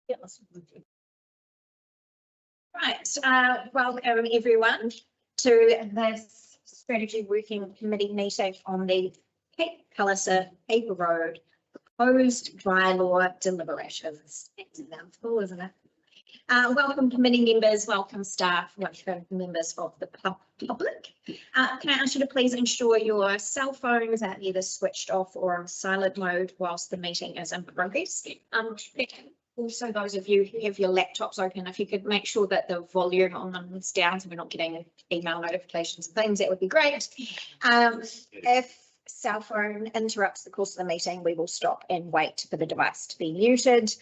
Yes. Right, welcome everyone to this strategy working committee meeting on the Palliser Paper Road proposed bylaw deliberations. It's a mouthful, isn't it? Welcome committee members, welcome staff, welcome members of the public. Can I ask you to please ensure your cell phones are either switched off or on silent mode whilst the meeting is in progress. Also, those of you who have your laptops open, if you could make sure that the volume on them is down so we're not getting email notifications and things, that would be great. If cell phone interrupts the course of the meeting, we will stop and wait for the device to be muted.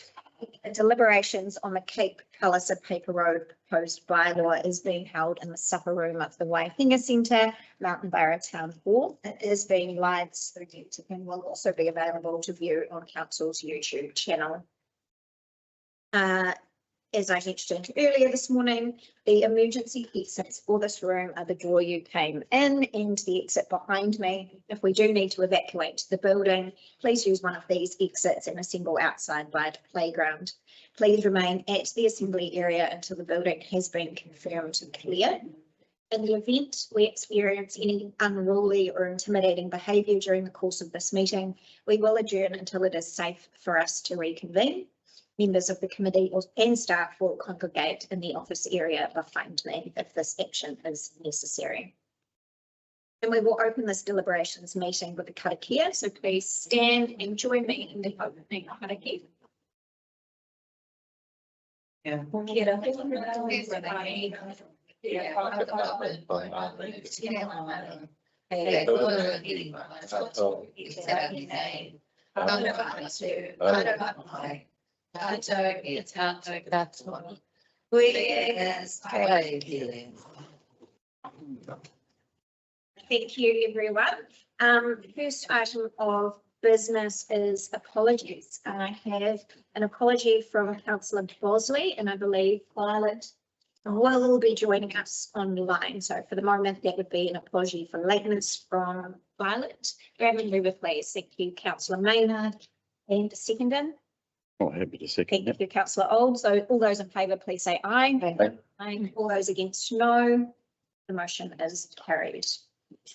Deliberations on the Cape Palliser Paper Road proposed bylaw is being held in the supper room of the Waihinga Centre, Mountain Borough Town Hall. It is being live streamed and will also be available to view on Council's YouTube channel. As I mentioned earlier this morning, the emergency exits for this room are the door you came in and the exit behind me. If we do need to evacuate the building, please use one of these exits and assemble outside by the playground. Please remain at the assembly area until the building has been confirmed clear. In the event we experience any unruly or intimidating behaviour during the course of this meeting, we will adjourn until it is safe for us to reconvene. Members of the committee and staff will congregate in the office area behind me if this action is necessary. And we will open this deliberations meeting with a karakia, so please stand and join me in the opening karakia. Yeah. Thank you, everyone. First item of business is apologies. I have an apology from Councillor Bosley, and I believe Violet will be joining us online. So for the moment, that would be an apology for lateness from Violet. Grab and move it, please. Thank you, Councillor Maynard. And seconded. Oh, happy to second. Thank you, Councillor Old. So all those in favour, please say aye. Aye. Aye. All those against, no. The motion is carried. Is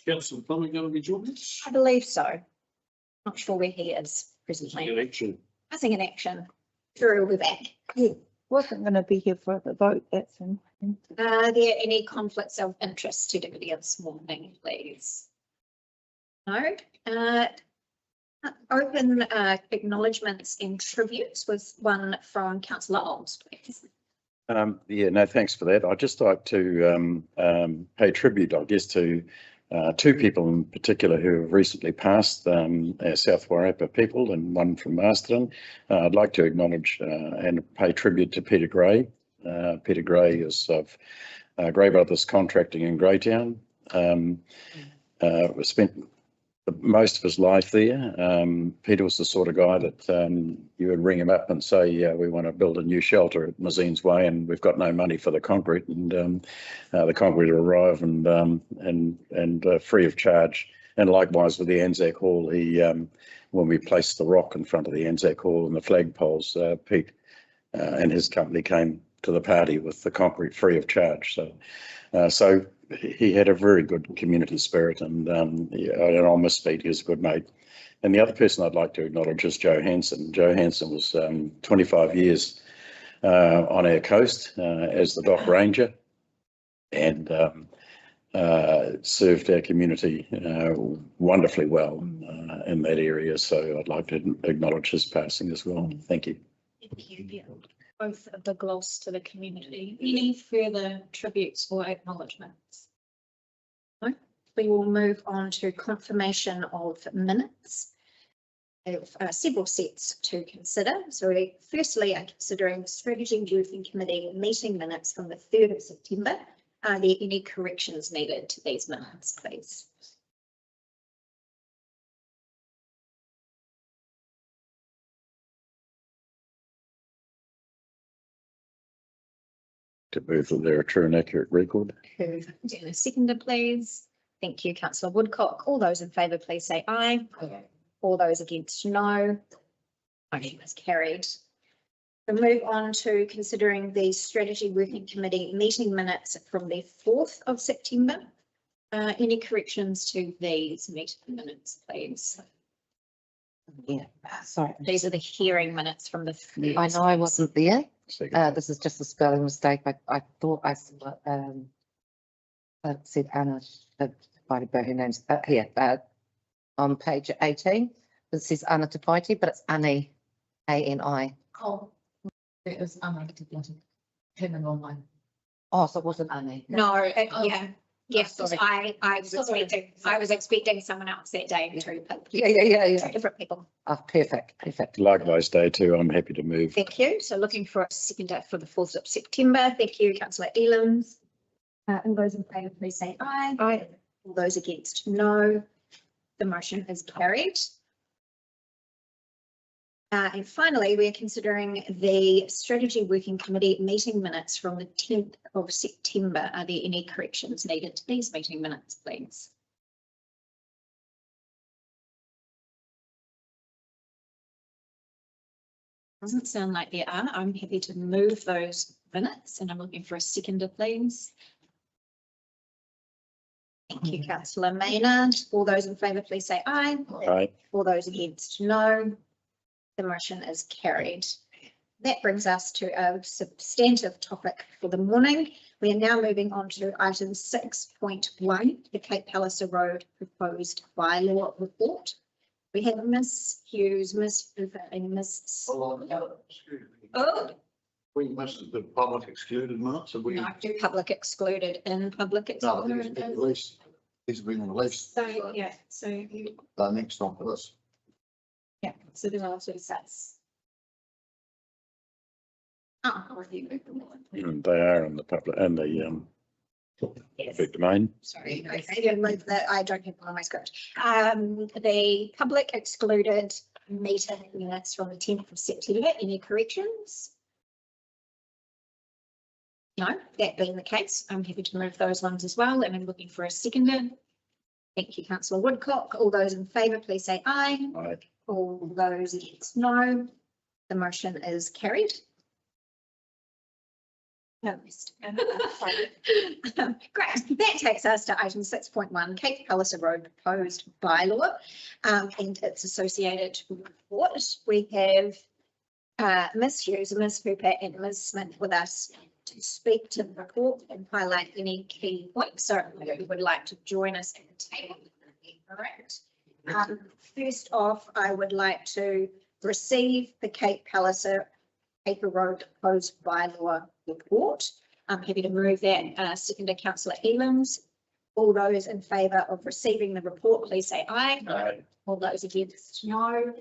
Councillor Plummer going to be joining us? I believe so. Not sure where he is presently. Election. I think in action. Drew will be back. Yeah, wasn't going to be here for the vote. That's in. Are there any conflicts of interest to do this morning, please? No. Open acknowledgements and tributes with one from Councillor Olds, please. Yeah, no, thanks for that. I'd just like to pay tribute, I guess, to two people in particular who have recently passed, our South Wairarapa people, and one from Masterton. I'd like to acknowledge and pay tribute to Peter Gray. Peter Gray is of Gray Brothers Contracting in Greytown. Spent most of his life there. Peter was the sort of guy that you would ring him up and say, yeah, we want to build a new shelter at Mazine's Way and we've got no money for the concrete, and the concrete will arrive and free of charge. And likewise with the Anzac Hall, he when we placed the rock in front of the Anzac Hall and the flagpoles, Pete and his company came to the party with the concrete free of charge. So he had a very good community spirit, and I'll miss Pete, he's a good mate. And the other person I'd like to acknowledge is Joe Hanson. Joe Hanson was 25 years on our coast as the dock ranger, and served our community wonderfully well in that area. So I'd like to acknowledge his passing as well. Thank you. Thank you. Both of the gloss to the community. Any further tributes or acknowledgements? No? We will move on to confirmation of minutes. We have several sets to consider. So we firstly are considering the Strategy Working Committee meeting minutes from the 3rd of September. Are there any corrections needed to these minutes, please? To move that they're a true and accurate record. Who seconded, please? Thank you, Councillor Woodcock. All those in favour, please say aye. Aye. All those against, no. Motion is carried. We'll move on to considering the Strategy Working Committee meeting minutes from the 4th of September. Any corrections to these meeting minutes, please? Yeah, sorry. These are the hearing minutes from the. I know I wasn't there. Second. This is just a spelling mistake. I thought I said Anna, divided by her names, here, on page 18. This says Anna Tapaiti, but it's Annie, A-N-I. Oh, it was unedited, him and online. Oh, so it wasn't Annie. No, Oh. yeah, yes, Sorry. I was expecting someone else that day too, but Yeah. different people. Oh, perfect. Likewise, day two, I'm happy to move. Thank you. So looking for a seconder for the 4th of September. Thank you, councillor Elams. And those in favour, please say aye. Aye. All those against, no. The motion is carried. And finally, we're considering the Strategy Working Committee meeting minutes from the 10th of September. Are there any corrections needed to these meeting minutes, please? Doesn't sound like there are. I'm happy to move those minutes and I'm looking for a seconder, please. Thank you, councillor Maynard. All those in favour, please say aye. Aye. All those against, no. The motion is carried. That brings us to a substantive topic for the morning. We are now moving on to item 6.1, the Cape Palliser Road proposed bylaw report. We have Miss Hughes, Miss Hooper and Miss. Oh, We missed the public excluded minutes, have we? no, do public excluded and public No, these have excluded. been released. These have been released. So, yeah, so you, Next on for this. yeah, so there are two sets. Oh, or you move them all. They are in the public and the Yes. public domain. Sorry, I didn't move that. I don't have one on my script. The public excluded meeting minutes from the 10th of September. Any corrections? No, that being the case, I'm happy to move those ones as well. And I'm looking for a seconder. Thank you, councillor Woodcock. All those in favour, please say aye. Aye. All those against, no. The motion is carried. Great. That takes us to item 6.1, Cape Palliser Road proposed bylaw and its associated report. We have Ms. Hughes, Ms. Hooper and Ms. Smith with us to speak to the report and highlight any key points. So if you would like to join us at the table. Correct. First off, I would like to receive the Cape Palliser Paper Road proposed bylaw report. I'm happy to move that. Seconder, councillor Elams. All those in favour of receiving the report, please say aye. Aye. All those against, no.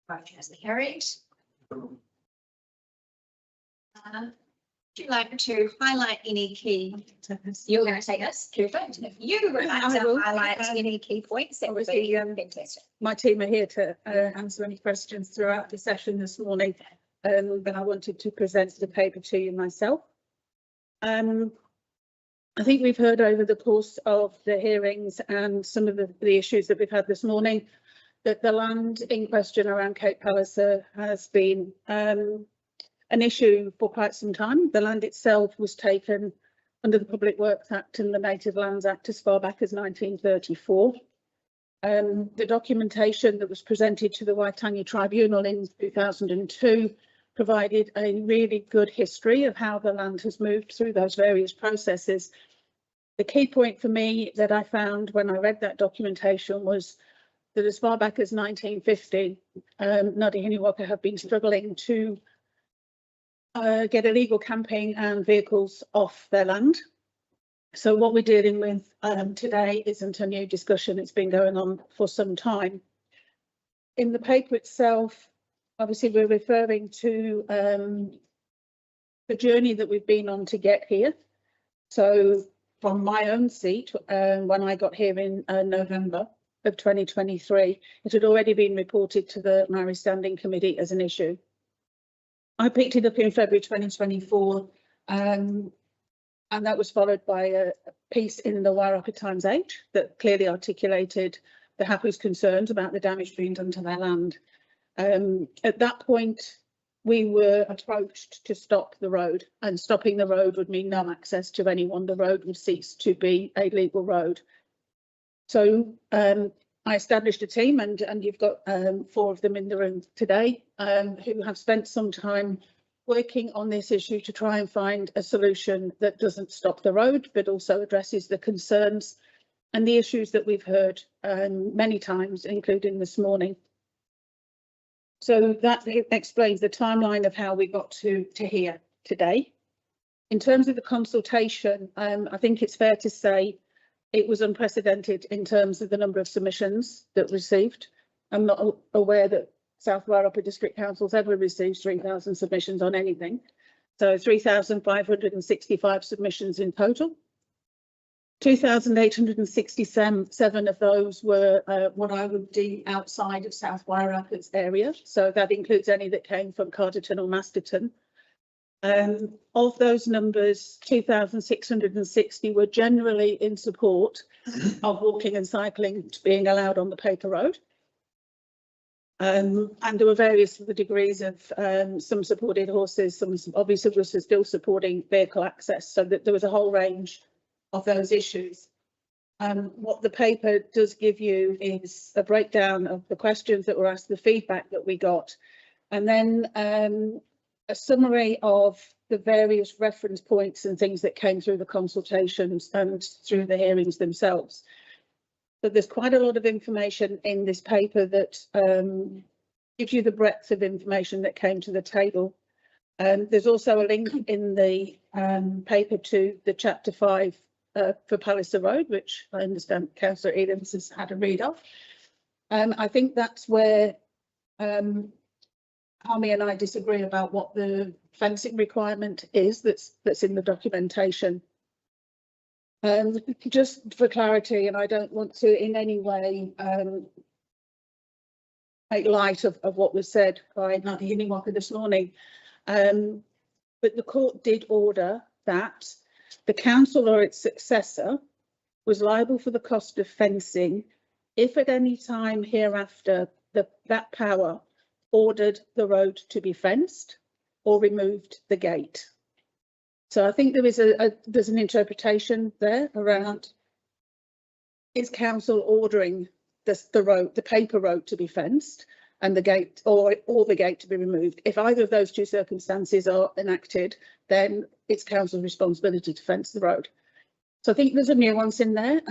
Motion is carried. Would you like to highlight any key? You're going to take us, perfect. If you would like I to will. highlight any key points, that would be fantastic. My team are here to answer any questions throughout the session this morning, but I wanted to present the paper to you myself. I think we've heard over the course of the hearings and some of the issues that we've had this morning that the land in question around Cape Palliser has been an issue for quite some time. The land itself was taken under the Public Works Act and the Native Lands Act as far back as 1934. The documentation that was presented to the Waitangi Tribunal in 2002 provided a really good history of how the land has moved through those various processes. The key point for me that I found when I read that documentation was that as far back as 1950, Ngāti Hiniwaka have been struggling to get illegal camping and vehicles off their land. So what we're dealing with today isn't a new discussion. It's been going on for some time. In the paper itself, obviously we're referring to the journey that we've been on to get here. So from my own seat, when I got here in November of 2023, it had already been reported to the Maori Standing Committee as an issue. I picked it up in February 2024, and that was followed by a piece in the Wairarapa Times 8 that clearly articulated the Hapu's concerns about the damage being done to their land. At that point, we were approached to stop the road, and stopping the road would mean no access to anyone. The road would cease to be a legal road. So I established a team, and you've got 4 of them in the room today who have spent some time working on this issue to try and find a solution that doesn't stop the road, but also addresses the concerns and the issues that we've heard many times, including this morning. So that explains the timeline of how we got to here today. In terms of the consultation, I think it's fair to say it was unprecedented in terms of the number of submissions that received. I'm not aware that South Wairarapa District Council's ever received 3,000 submissions on anything. So 3,565 submissions in total. 2,867 of those were what I would deem outside of South Wairarapa's area. So that includes any that came from Carterton or Masterton. Of those numbers, 2,660 were generally in support of walking and cycling being allowed on the paper road. And there were various degrees of some supported horses, some obviously was still supporting vehicle access, so that there was a whole range of those issues. What the paper does give you is a breakdown of the questions that were asked, the feedback that we got, and then a summary of the various reference points and things that came through the consultations and through the hearings themselves. But there's quite a lot of information in this paper that gives you the breadth of information that came to the table. There's also a link in the paper to the Chapter 5 for Palliser Road, which I understand Councillor Ealons has had a read of. I think that's where Harmy and I disagree about what the fencing requirement is that's in the documentation. Just for clarity, and I don't want to in any way make light of what was said by Nadia Uniwaka this morning, but the court did order that the council or its successor was liable for the cost of fencing if at any time hereafter that power ordered the road to be fenced or removed the gate. So I think there is there's an interpretation there around, is council ordering the paper road to be fenced and the gate or the gate to be removed? If either of those two circumstances are enacted, then it's council's responsibility to fence the road. So I think there's a nuance in there.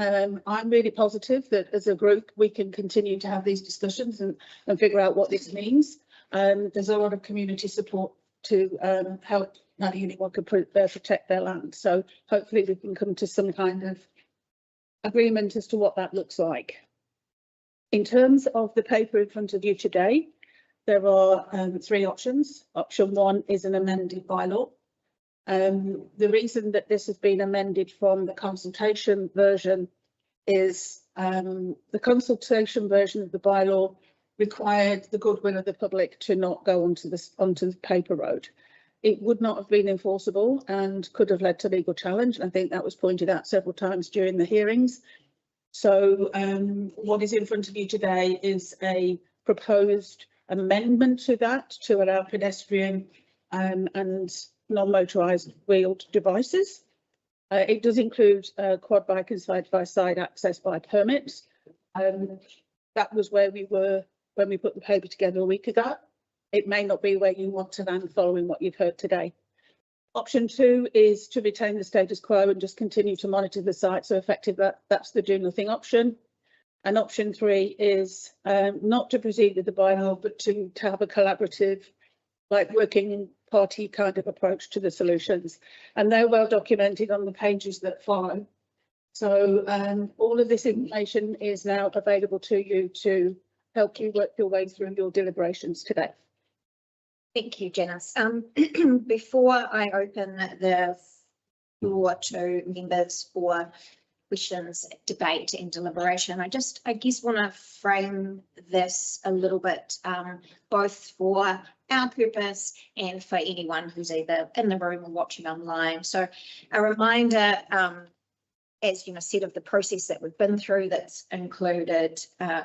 I'm really positive that as a group we can continue to have these discussions and figure out what this means. There's a lot of community support to help Nadia Uniwaka protect their land. So hopefully we can come to some kind of agreement as to what that looks like. In terms of the paper in front of you today, there are 3 options. Option 1 is an amended bylaw. The reason that this has been amended from the consultation version is the consultation version of the bylaw required the goodwill of the public to not go onto the paper road. It would not have been enforceable and could have led to legal challenge. I think that was pointed out several times during the hearings. So what is in front of you today is a proposed amendment to that to allow pedestrian and non-motorised wheeled devices. It does include quad bike and side-by-side access by permit. That was where we were when we put the paper together a week ago. It may not be where you want to land following what you've heard today. Option 2 is to retain the status quo and just continue to monitor the site. So effectively, that's the do nothing option. And option 3 is not to proceed with the bylaw, but to have a collaborative, like working party kind of approach to the solutions. And they're well documented on the pages that follow. So all of this information is now available to you to help you work your way through your deliberations today. Thank you, Janice. Before I open the floor to members for questions, debate and deliberation, I guess want to frame this a little bit, both for our purpose and for anyone who's either in the room or watching online. So a reminder, as you know, said, of the process that we've been through, that's included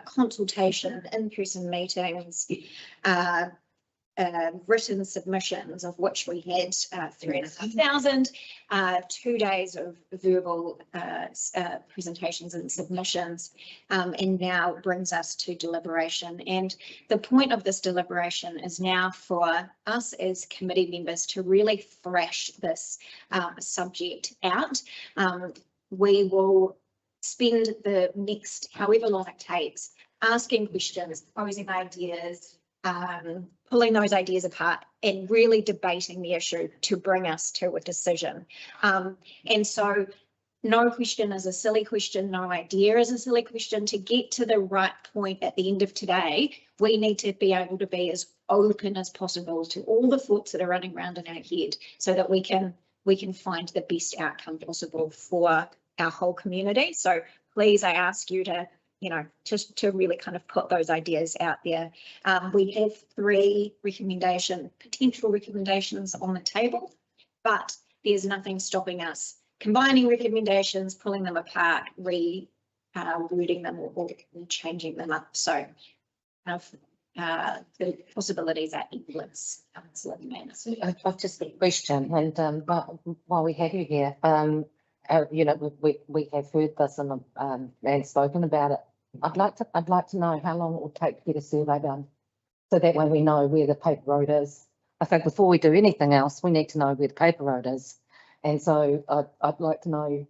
consultation, in-person meetings, written submissions, of which we had 3,500, 2 days of verbal presentations and submissions, and now brings us to deliberation. And the point of this deliberation is now for us as committee members to really thrash this subject out. We will spend the next however long it takes asking questions, posing ideas, pulling those ideas apart and really debating the issue to bring us to a decision. And so no question is a silly question, no idea is a silly question. To get to the right point at the end of today, we need to be able to be as open as possible to all the thoughts that are running around in our head so that we can find the best outcome possible for our whole community. So please, I ask you to, just to really kind of put those ideas out there. We have 3 potential recommendations on the table, but there's nothing stopping us combining recommendations, pulling them apart, rewording them or changing them up. So the possibilities are endless. I've just got a question, and while we have you here, we have heard this and spoken about it. I'd like to know how long it will take to get a survey done, so that way we know where the paper road is. I think before we do anything else, we need to know where the paper road is, and so I'd like to know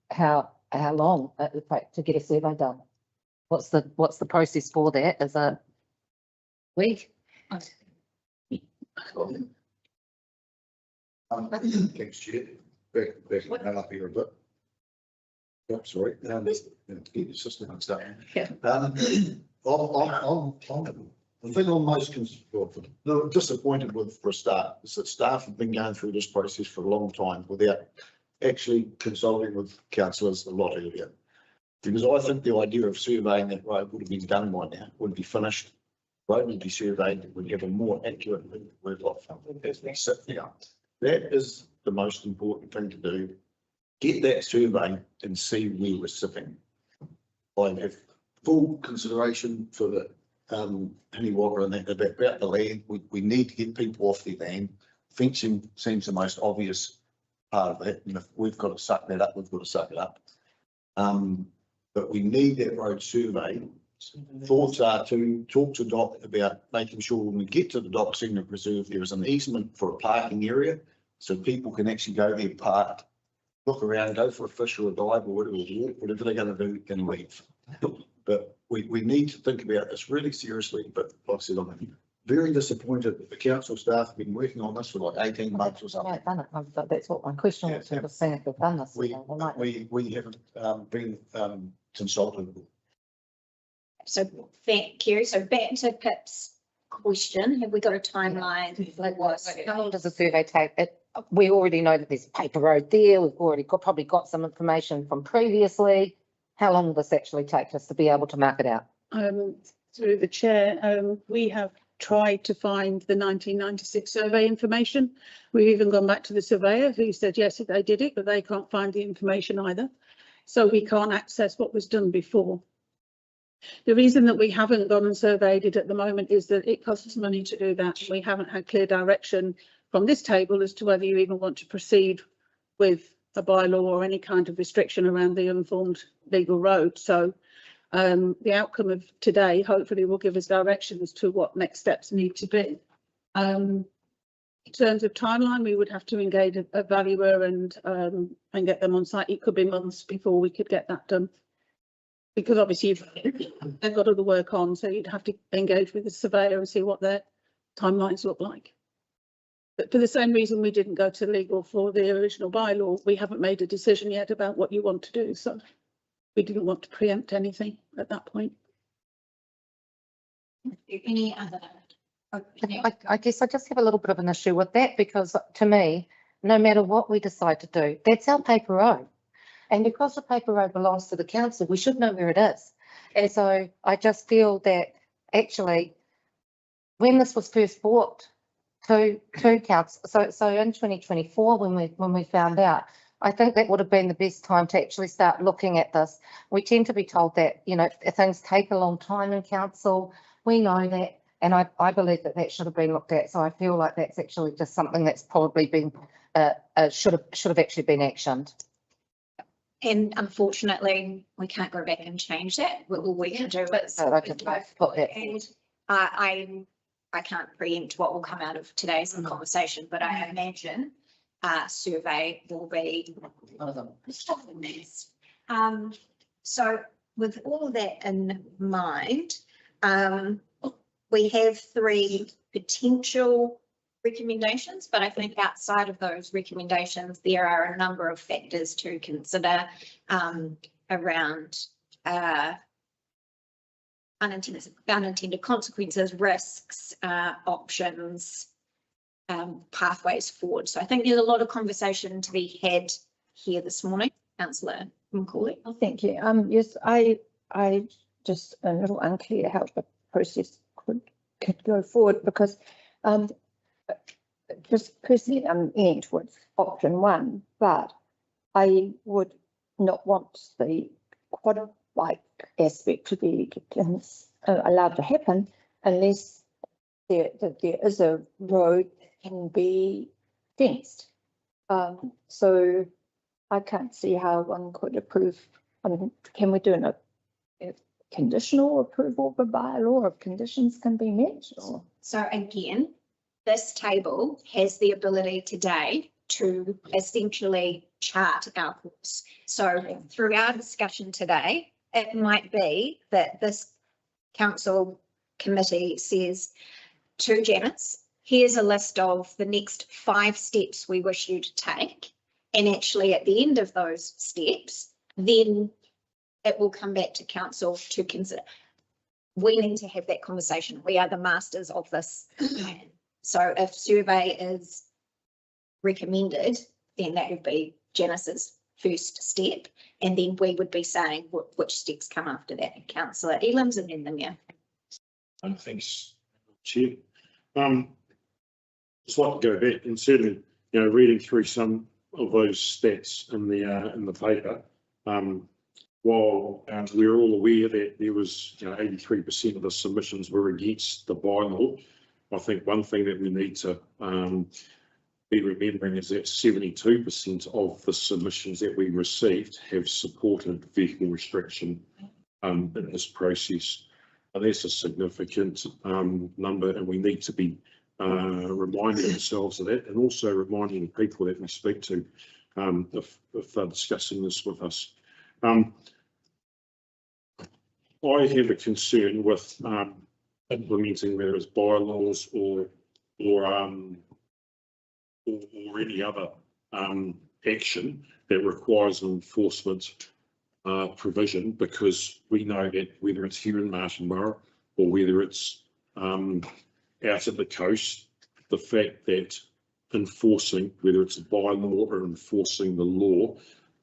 how long it will take to get a survey done. What's the process for that? Is it week? Thanks, Chair. Back up here a bit. Oh, sorry. Get your system and stuff. Yeah. The thing I'm most disappointed with for a start is that staff have been going through this process for a long time without actually consulting with councillors a lot earlier. Because I think the idea of surveying that road would have been done by now, would be finished. Road would be surveyed, would have a more accurate word of as we sit here. That is the most important thing to do. Get that survey and see where we're sitting. I have full consideration for the Honeywater and that about the land. We need to get people off their land. Fencing seems the most obvious part of that. And if we've got to suck that up, we've got to suck it up. But we need that road survey. Thoughts are to talk to Doc about making sure when we get to the Doc Scenic Reserve, there is an easement for a parking area, so people can actually go there, park, look around, go for a fish or a dive or whatever they're going to do and leave. But we need to think about this really seriously. But like I said, I'm very disappointed that the council staff have been working on this for like 18 months or something. Done it. That's what my question was. We've seen if they've done this. We haven't been consulted. So thank you. So back to Pip's question, have we got a timeline? How long does the survey take? We already know that there's a paper road there. We've already probably got some information from previously. How long will this actually take us to be able to mark it out? Through the chair, we have tried to find the 1996 survey information. We've even gone back to the surveyor who said, yes, they did it, but they can't find the information either. So we can't access what was done before. The reason that we haven't gone and surveyed it at the moment is that it costs money to do that. We haven't had clear direction from this table as to whether you even want to proceed with a bylaw or any kind of restriction around the unformed legal road. So the outcome of today hopefully will give us direction as to what next steps need to be. In terms of timeline, we would have to engage a valuer and get them on site. It could be months before we could get that done, because obviously they've got other work on, so you'd have to engage with the surveyor and see what their timelines look like. But for the same reason we didn't go to legal for the original bylaw, we haven't made a decision yet about what you want to do, so we didn't want to preempt anything at that point. Any other? I guess I just have a little bit of an issue with that, because to me, no matter what we decide to do, that's our paper road. And because the paper road belongs to the council, we should know where it is. And so I just feel that actually, when this was first brought to council, so in 2024, when we found out, I think that would have been the best time to actually start looking at this. We tend to be told that, things take a long time in council. We know that. And I believe that should have been looked at. So I feel like that's actually just something that's probably been, should have actually been actioned. And unfortunately, we can't go back and change that. What all we can do is. So I can put that. And I can't preempt what will come out of today's conversation, but I imagine survey will be. So with all that in mind, we have 3 potential recommendations, but I think outside of those recommendations, there are a number of factors to consider around unintended consequences, risks, options, pathways forward. So I think there's a lot of conversation to be had here this morning. Councillor Macaulay. Thank you. Yes, I just a little unclear how the process could go forward, because just personally I'm leaning towards option 1, but I would not want the quad bike aspect to be allowed to happen unless there is a road that can be fenced. So I can't see how one could approve. Can we do a conditional approval of a bylaw if conditions can be met? Or? So again, this table has the ability today to essentially chart our course. So through our discussion today, it might be that this council committee says to Janice, here's a list of the next 5 steps we wish you to take. And actually at the end of those steps, then it will come back to council to consider. We need to have that conversation. We are the masters of this plan. So if survey is recommended, then that would be Janice's first step. And then we would be saying which steps come after that. Councillor Elams and then the Mayor. Thanks, Chair. Just like to go back and certainly, reading through some of those stats in the paper, while we're all aware that there was 83% of the submissions were against the bylaw, I think one thing that we need to be remembering is that 72% of the submissions that we received have supported vehicle restriction in this process. And that's a significant number, and we need to be reminding ourselves of that, and also reminding the people that we speak to if they're discussing this with us. I have a concern with implementing, whether it's bylaws or any other action that requires an enforcement provision, because we know that whether it's here in Martinborough or whether it's out at the coast, the fact that enforcing, whether it's a bylaw or enforcing the law,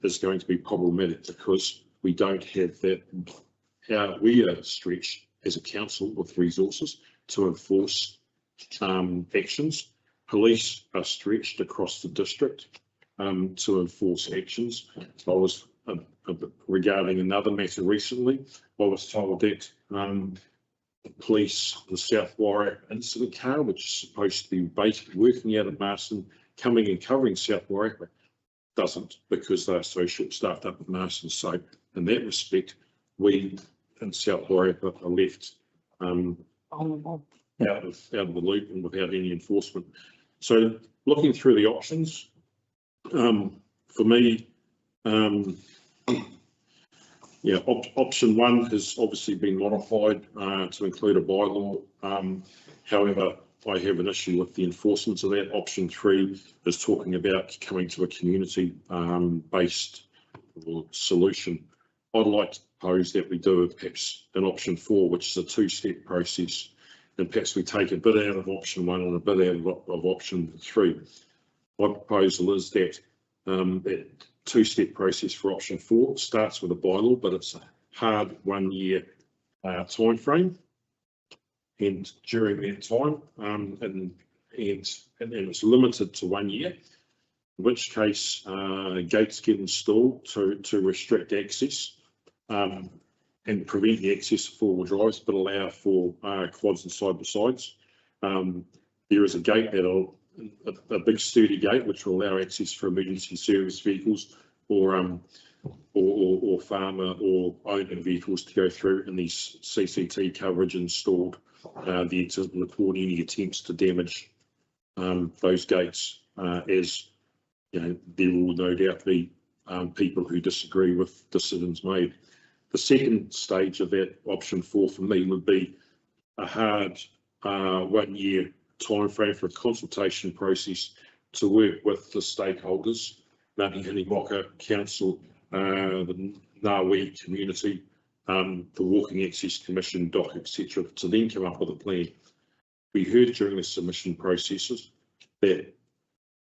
is going to be problematic, because we don't have that. We are stretched as a council with resources to enforce actions. Police are stretched across the district to enforce actions. I was regarding another matter recently, I was told that the police, the South Warwick incident car, which is supposed to be basically working out of Marston, coming and covering South Warwick, doesn't, because they're so short staffed up at Marston. So in that respect, we in South Warwick are left out of the loop and without any enforcement. So looking through the options, for me, option 1 has obviously been modified to include a bylaw. However, I have an issue with the enforcement of that. Option 3 is talking about coming to a community based solution. I'd like to propose that we do perhaps an option 4, which is a 2-step process, and perhaps we take a bit out of option 1 and a bit out of option 3. My proposal is that that 2-step process for option 4 starts with a bylaw, but it's a hard 1-year time frame, and during that time, and it's limited to 1 year, in which case gates get installed to restrict access. and prevent the access to four-wheel drives, but allow for quads and side-by-sides. There is a gate that'll, a big sturdy gate, which will allow access for emergency service vehicles or farmer or owner vehicles to go through, and these CCT coverage installed there to report any attempts to damage those gates, as you know, there will no doubt be people who disagree with decisions made. The second stage of that option 4 for me would be a hard 1 year timeframe for a consultation process to work with the stakeholders, Ngāti Hiniwaka Council, the Ngāwi community, the Walking Access Commission, DOC, etc., to then come up with a plan. We heard during the submission processes that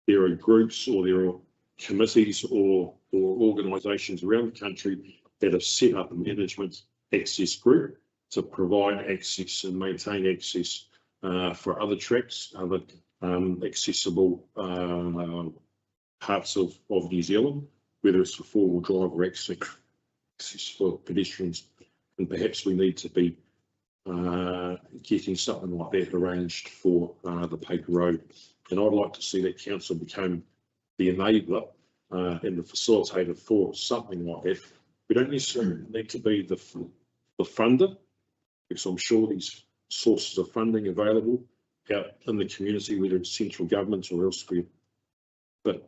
there are groups or there are committees or organisations around the country that have set up a management access group to provide access and maintain access for other tracks, other accessible parts of New Zealand, whether it's for four-wheel drive or access for pedestrians. And perhaps we need to be getting something like that arranged for the paper road. And I'd like to see that council become the enabler and the facilitator for something like that. We don't necessarily need to be the funder, because I'm sure these sources of funding available out in the community, whether it's central government or elsewhere. But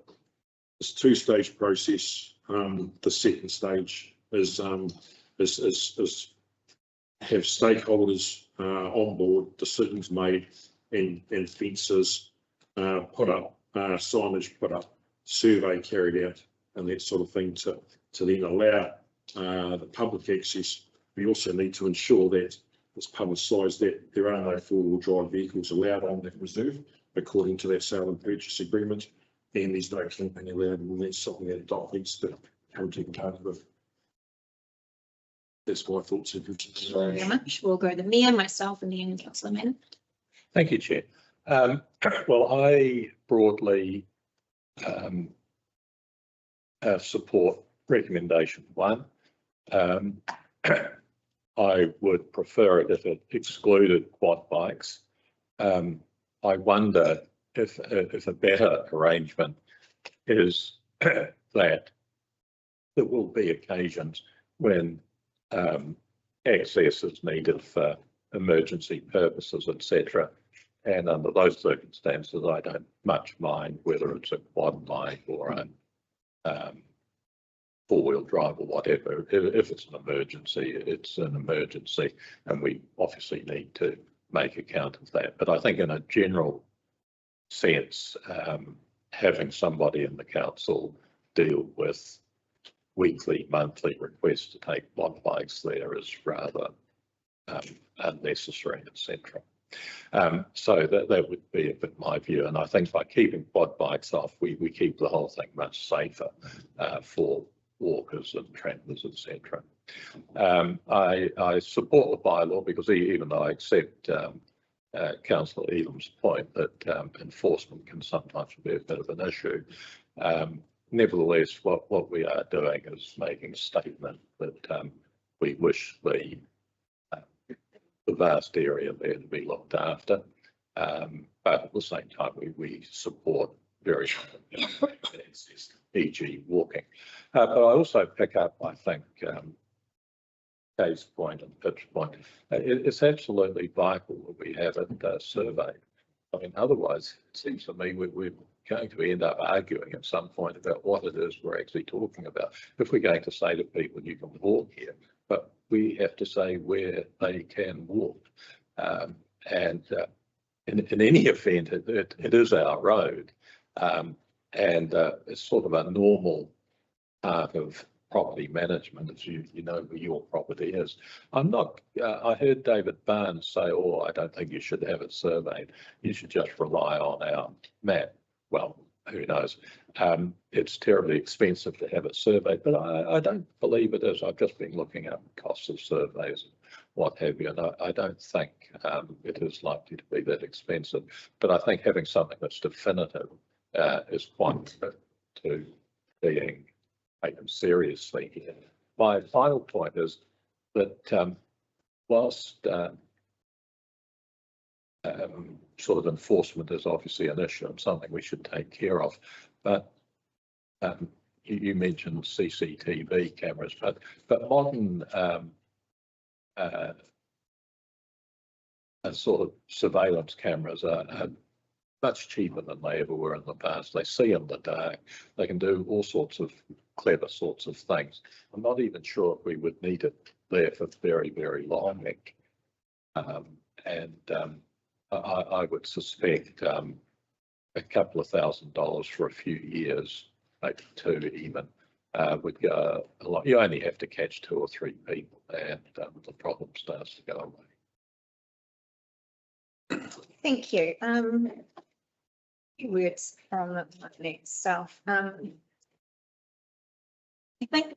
it's a two-stage process. The second stage is have stakeholders on board, decisions made, and fences put up, signage put up, survey carried out, and that sort of thing to then allow the public access. We also need to ensure that it's publicised that there are no four-wheel drive vehicles allowed on that reserve according to that sale and purchase agreement, and there's no camping allowed, and that's something that DOC needs to come to part of. That's my thoughts. Thank you very much. We'll go to the Mayor, myself, and then Councillor Mann. Thank you, Chair. Well, I broadly support recommendation 1. I would prefer it if it excluded quad bikes. I wonder if a better arrangement is that there will be occasions when access is needed for emergency purposes, etc. And under those circumstances, I don't much mind whether it's a quad bike or a four-wheel drive or whatever. If it's an emergency, it's an emergency, and we obviously need to make account of that. But I think in a general sense, having somebody in the council deal with weekly, monthly requests to take quad bikes there is rather unnecessary, etc. So that would be a bit my view, and I think by keeping quad bikes off, we keep the whole thing much safer for walkers and tramplers, etc. I support the bylaw because even though I accept Councillor Elam's point that enforcement can sometimes be a bit of an issue, nevertheless, what we are doing is making a statement that we wish the vast area there to be looked after, but at the same time we support very access, e.g. walking. But I also pick up, I think, Kay's point and Pit's point. It's absolutely vital that we have it surveyed. I mean, otherwise, it seems to me we're going to end up arguing at some point about what it is we're actually talking about. If we're going to say to people, you can walk here, but we have to say where they can walk. And in any event, it is our road. And it's sort of a normal part of property management, as you know where your property is. I'm not, I heard David Barnes say, oh, I don't think you should have it surveyed. You should just rely on our map. Well, who knows? It's terribly expensive to have it surveyed, but I don't believe it is. I've just been looking up costs of surveys and what have you, and I don't think it is likely to be that expensive. But I think having something that's definitive is quite to being taken seriously here. My final point is that whilst sort of enforcement is obviously an issue and something we should take care of, but you mentioned CCTV cameras, but modern sort of surveillance cameras are much cheaper than they ever were in the past. They see in the dark. They can do all sorts of clever sorts of things. I'm not even sure if we would need it there for very, very long. I would suspect a couple of $1,000s for a few years, maybe 2 even, would go a lot. You only have to catch 2 or 3 people and the problem starts to go away. Thank you. Words from myself. I think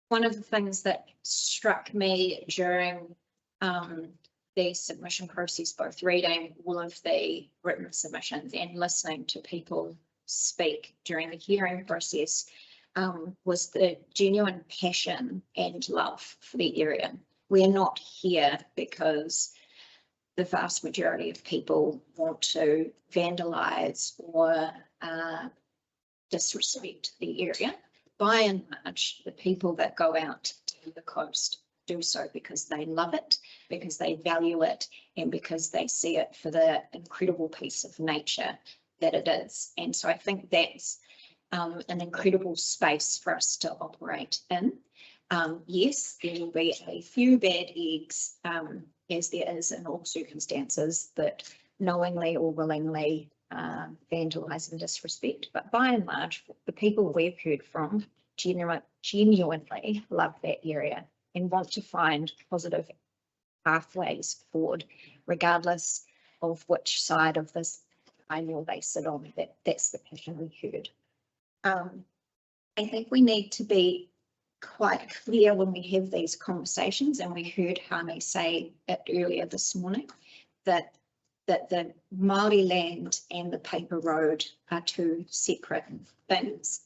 one of the things that struck me during the submission process, both reading all of the written submissions and listening to people speak during the hearing process, was the genuine passion and love for the area. We are not here because the vast majority of people want to vandalise or disrespect the area. By and large, the people that go out to the coast do so because they love it, because they value it, and because they see it for the incredible piece of nature that it is. And so I think that's an incredible space for us to operate in. Yes, there will be a few bad eggs, as there is in all circumstances, that knowingly or willingly vandalise and disrespect. But by and large, the people we've heard from genuinely love that area and want to find positive pathways forward, regardless of which side of this triangle they sit on. That's the passion we heard. I think we need to be quite clear when we have these conversations, and we heard Hame say it earlier this morning, that the Māori land and the paper road are 2 separate things.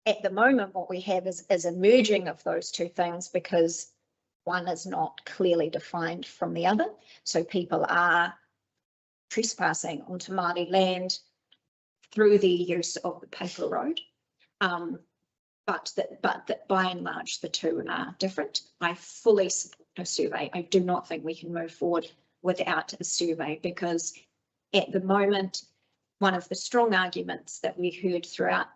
At the moment, what we have is a merging of those 2 things because one is not clearly defined from the other. So people are trespassing onto Māori land through the use of the paper road. But that by and large, the 2 are different. I fully support a survey. I do not think we can move forward without a survey, because at the moment, one of the strong arguments that we heard throughout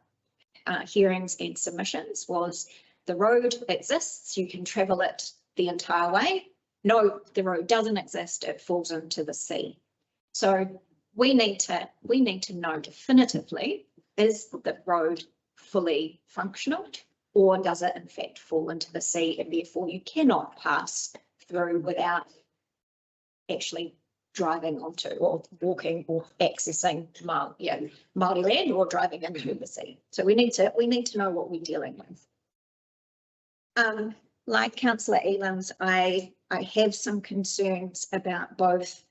hearings and submissions was the road exists, you can travel it the entire way. No, the road doesn't exist, it falls into the sea. So we need to know definitively, is the road fully functional, or does it in fact fall into the sea, and therefore you cannot pass through without actually driving onto or walking or accessing Māori land or driving into the sea. So we need to know what we're dealing with. Like Councillor Elams, I have some concerns about both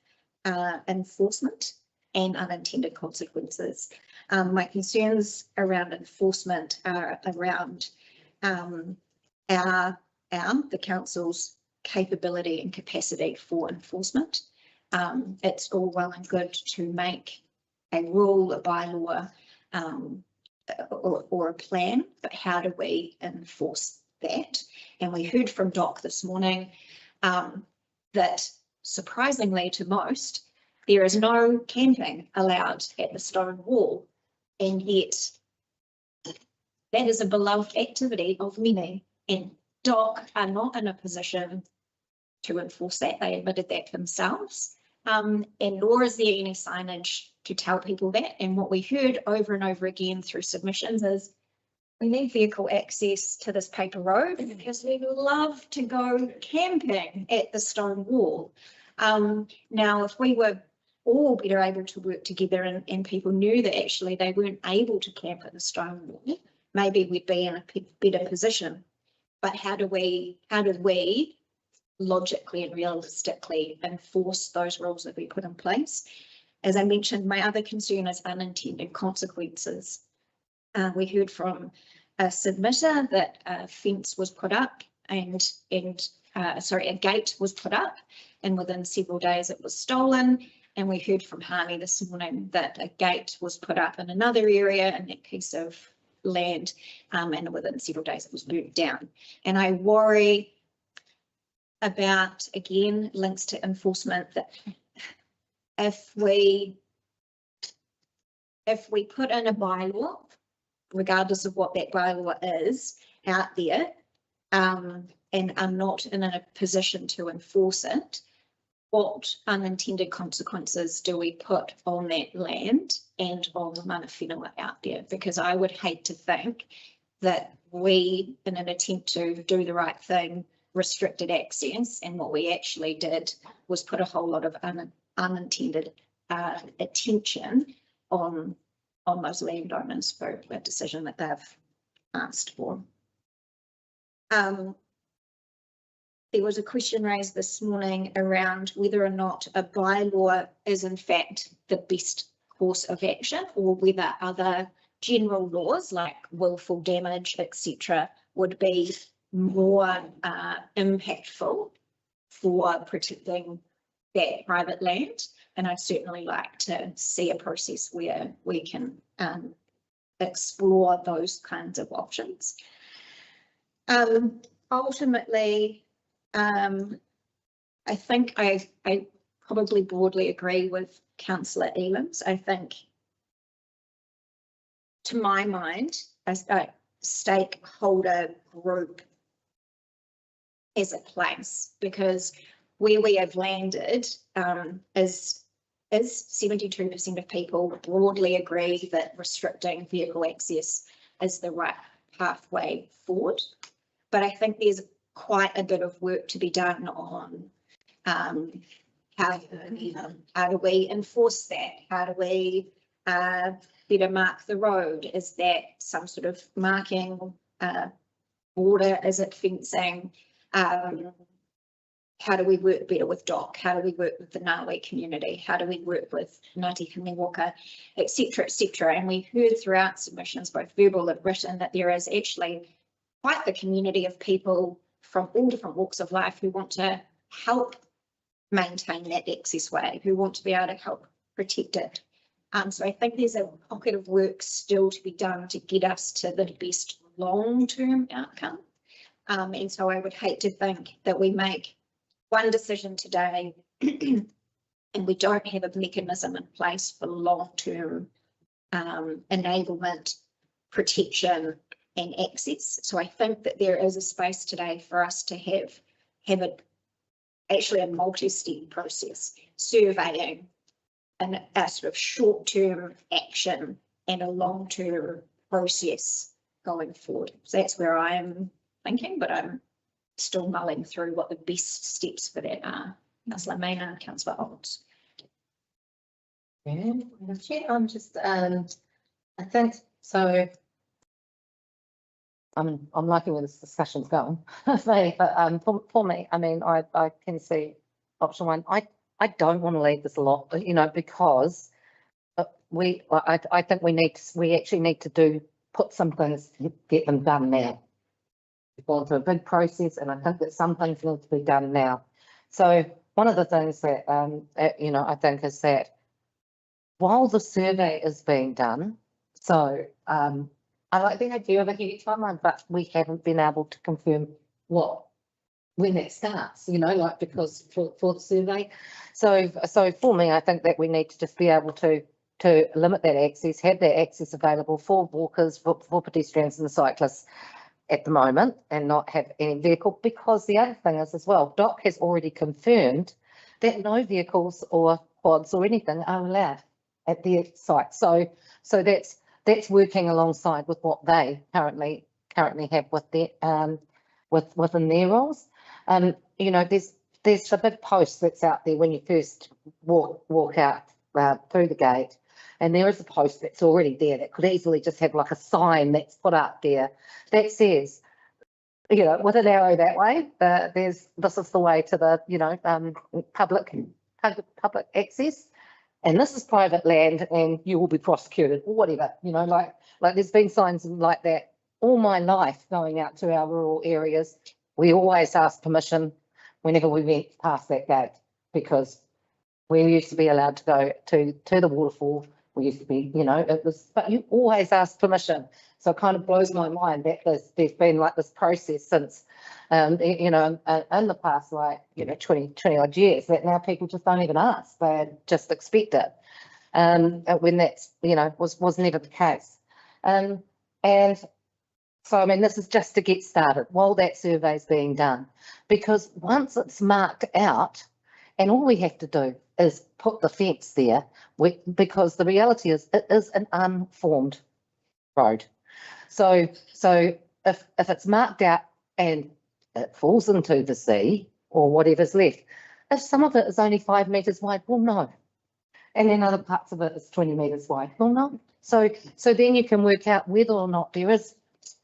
enforcement and unintended consequences. My concerns around enforcement are around the council's capability and capacity for enforcement. It's all well and good to make a rule, a bylaw, or a plan, but how do we enforce that? And we heard from Doc this morning that, surprisingly to most, there is no camping allowed at the stone wall, and yet that is a beloved activity of many, and Doc are not in a position to enforce that. They admitted that themselves, and nor is there any signage to tell people that. And what we heard over and over again through submissions is, we need vehicle access to this paper road because we love to go camping at the stone wall. Now, if we were all better able to work together and people knew that actually they weren't able to camp at the stone wall, maybe we'd be in a better position. But how do we logically and realistically enforce those rules that we put in place? As I mentioned, my other concern is unintended consequences. We heard from a submitter that a fence was put up and sorry, a gate was put up, and within several days it was stolen. And we heard from Harney this morning that a gate was put up in another area in that piece of land, and within several days it was burnt down. And I worry about, again, links to enforcement, that if we put in a bylaw, regardless of what that bylaw is out there, and are not in a position to enforce it, what unintended consequences do we put on that land and on the mana whenua out there? Because I would hate to think that we, in an attempt to do the right thing, restricted access, and what we actually did was put a whole lot of unintended attention on those landowners for a decision that they've asked for. There was a question raised this morning around whether or not a bylaw is in fact the best course of action, or whether other general laws like willful damage, etc., would be more impactful for protecting that private land. And I'd certainly like to see a process where we can explore those kinds of options. Ultimately, I think I probably broadly agree with Councillor Elams. I think, to my mind, a stakeholder group is a place, because where we have landed is 72% of people broadly agree that restricting vehicle access is the right pathway forward. But I think there's quite a bit of work to be done on how do we enforce that? How do we better mark the road? Is that some sort of marking border? Is it fencing? How do we work better with DOC? How do we work with the Ngāwi community? How do we work with Ngāti Kamiwaka, etc., etc.? And we heard throughout submissions, both verbal and written, that there is actually quite the community of people from all different walks of life who want to help maintain that access way, who want to be able to help protect it. So I think there's a pocket of work still to be done to get us to the best long-term outcome. And so I would hate to think that we make one decision today and we don't have a mechanism in place for long-term enablement, protection and access. So I think that there is a space today for us to have actually a multi-step process, surveying and a sort of short-term action and a long-term process going forward. So that's where I am thinking, but I'm still mulling through what the best steps for that are. Councillor Maynard and Councillor Olds. Yeah, I'm just, I think so. I'm liking where this discussion's going, but for me, I mean, I can see option one. I don't want to leave this a lot, you know, because I think we actually need to put some things, get them done now. We've gone through a big process, and I think that some things need to be done now. So one of the things that you know, I think is that while the survey is being done, so I like the idea of a huge timeline, but we haven't been able to confirm when it starts, you know, like because for the survey. So for me, I think that we need to just be able to limit that access, have that access available for walkers, for pedestrians and cyclists at the moment, and not have any vehicle, because the other thing is as well, DOC has already confirmed that no vehicles or quads or anything are allowed at their site. So that's working alongside with what they currently have with their within their rules. You know, there's a big post that's out there when you first walk out through the gate, and there is a post that's already there that could easily just have like a sign that's put up there that says, you know, with an arrow that way, this is the way to the, you know, public access. And this is private land and you will be prosecuted or whatever, you know, like there's been signs like that all my life going out to our rural areas we always asked permission whenever we went past that gate, because we used to be allowed to go to the waterfall. We used to be, you know, it was, but you always ask permission. So it kind of blows my mind that there's been like this process since, you know, in the past, like, you know, 20 odd years, that now people just don't even ask, they just expect it. When that's, you know, was never the case. And so, I mean, this is just to get started while that survey is being done, because once it's marked out, and all we have to do is put the fence there, because the reality is it is an unformed road. So if it's marked out and it falls into the sea or whatever's left, if some of it is only 5 metres wide, well, no. And then other parts of it is 20 metres wide, well, no. So then you can work out whether or not there is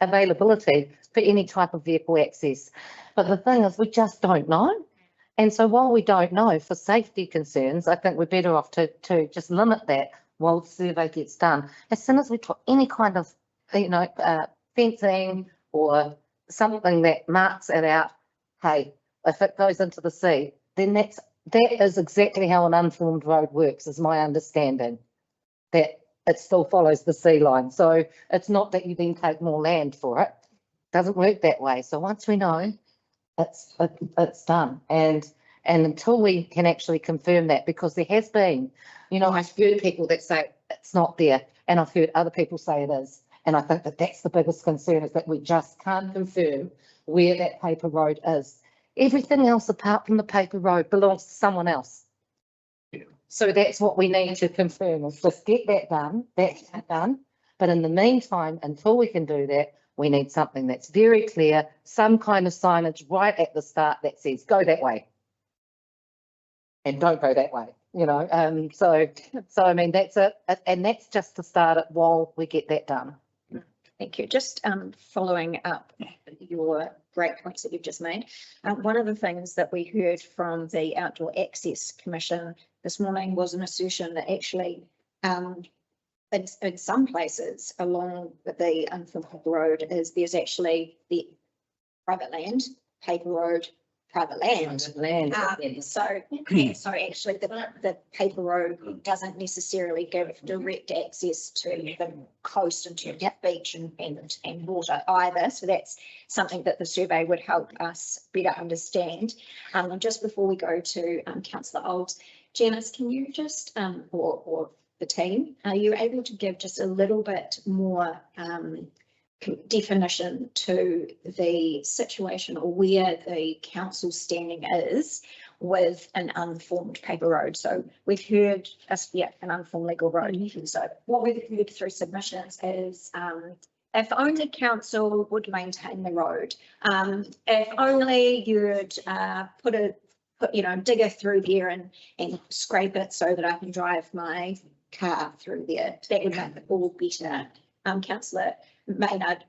availability for any type of vehicle access. But the thing is, we just don't know. And so while we don't know, for safety concerns, I think we're better off to just limit that while the survey gets done. As soon as we put any kind of, you know, fencing or something that marks it out, hey, if it goes into the sea, then that is exactly how an unformed road works, is my understanding, that it still follows the sea line. So it's not that you then take more land for it. It doesn't work that way. So once we know, it's done. And until we can actually confirm that, because there has been, you know, I've heard people that say it's not there, and I've heard other people say it is. And I think that that's the biggest concern, is that we just can't confirm where that paper road is. Everything else apart from the paper road belongs to someone else. Yeah. So that's what we need to confirm, is just get that done, But in the meantime, until we can do that, we need something that's very clear, some kind of signage right at the start that says, go that way. And don't go that way, you know. So I mean, that's it. And that's just to start it while we get that done. Thank you. Just following up your great points that you've just made. One of the things that we heard from the Outdoor Access Commission this morning was an assertion that actually in some places along the unformed road there's actually the private land, paper road, private land. So actually the paper road doesn't necessarily give direct access to the coast in terms of beach and water either. So that's something that the survey would help us better understand. And just before we go to Councillor Olds, Janice, can you just, or the team, are you able to give just a little bit more definition to the situation, or where the council's standing is with an unformed paper road? So we've heard an unformed legal road. So what we've heard through submissions is if only council would maintain the road, if only you'd put you know, digger through there and scrape it so that I can drive my car through there, that would make it all better. Councillor Maynard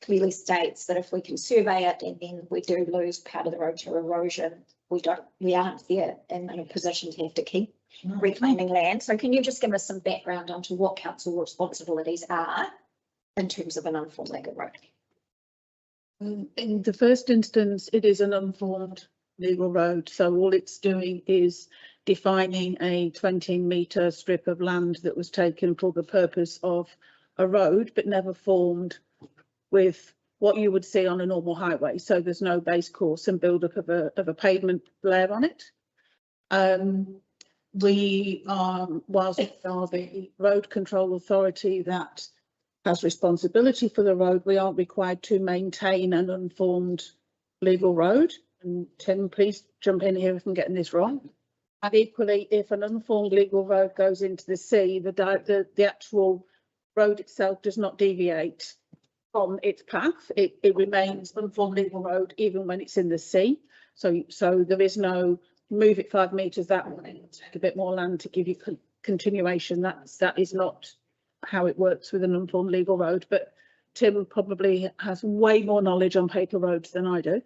clearly states that if we can survey it and then we do lose part of the road to erosion, we aren't there in a position to have to keep reclaiming land. So can you just give us some background onto what council responsibilities are in terms of an unformed legal road? In the first instance, it is an unformed legal road. So all it's doing is defining a 20-metre strip of land that was taken for the purpose of a road, but never formed with what you would see on a normal highway. So there's no base course and build-up of a pavement layer on it. We are, whilst we are the road control authority that has responsibility for the road, we aren't required to maintain an unformed legal road. And Tim, please jump in here if I'm getting this wrong. And equally, if an unformed legal road goes into the sea, the actual road itself does not deviate from its path. It remains unformed legal road even when it's in the sea. So there is no move it 5 metres that way, take a bit more land to give you continuation. That is not how it works with an unformed legal road. But Tim probably has way more knowledge on paper roads than I do.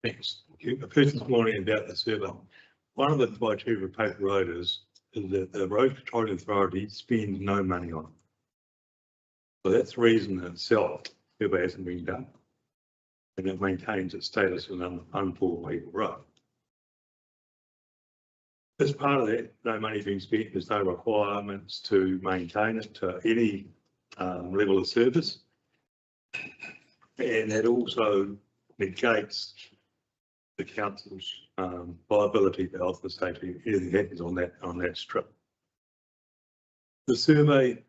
Thanks. I've heard this morning about the survey. One of the criteria of paper road is that the road control authority spends no money on it. So that's the reason in itself survey hasn't been done. and it maintains its status as an unformed legal road. As part of that, no money being spent, there's no requirements to maintain it to any level of service. And that also negates the council's liability for health and safety if anything happens on that strip. The survey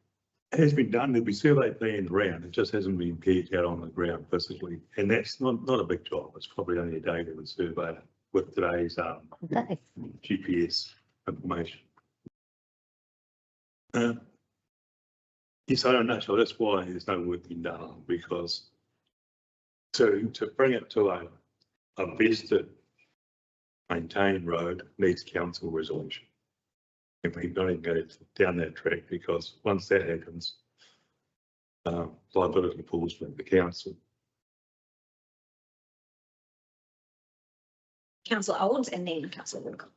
has been done, there'll be survey plans around, it just hasn't been carried out on the ground physically. And that's not a big job, it's probably only a day to the survey with today's Okay. GPS information. Yes, I don't know, so that's why there's no work being done on, because to bring it to a vested maintained road needs council resolution. And we don't even go down that track, because once that happens, liability falls with the council. Councillor Old and then Councillor Woodcock.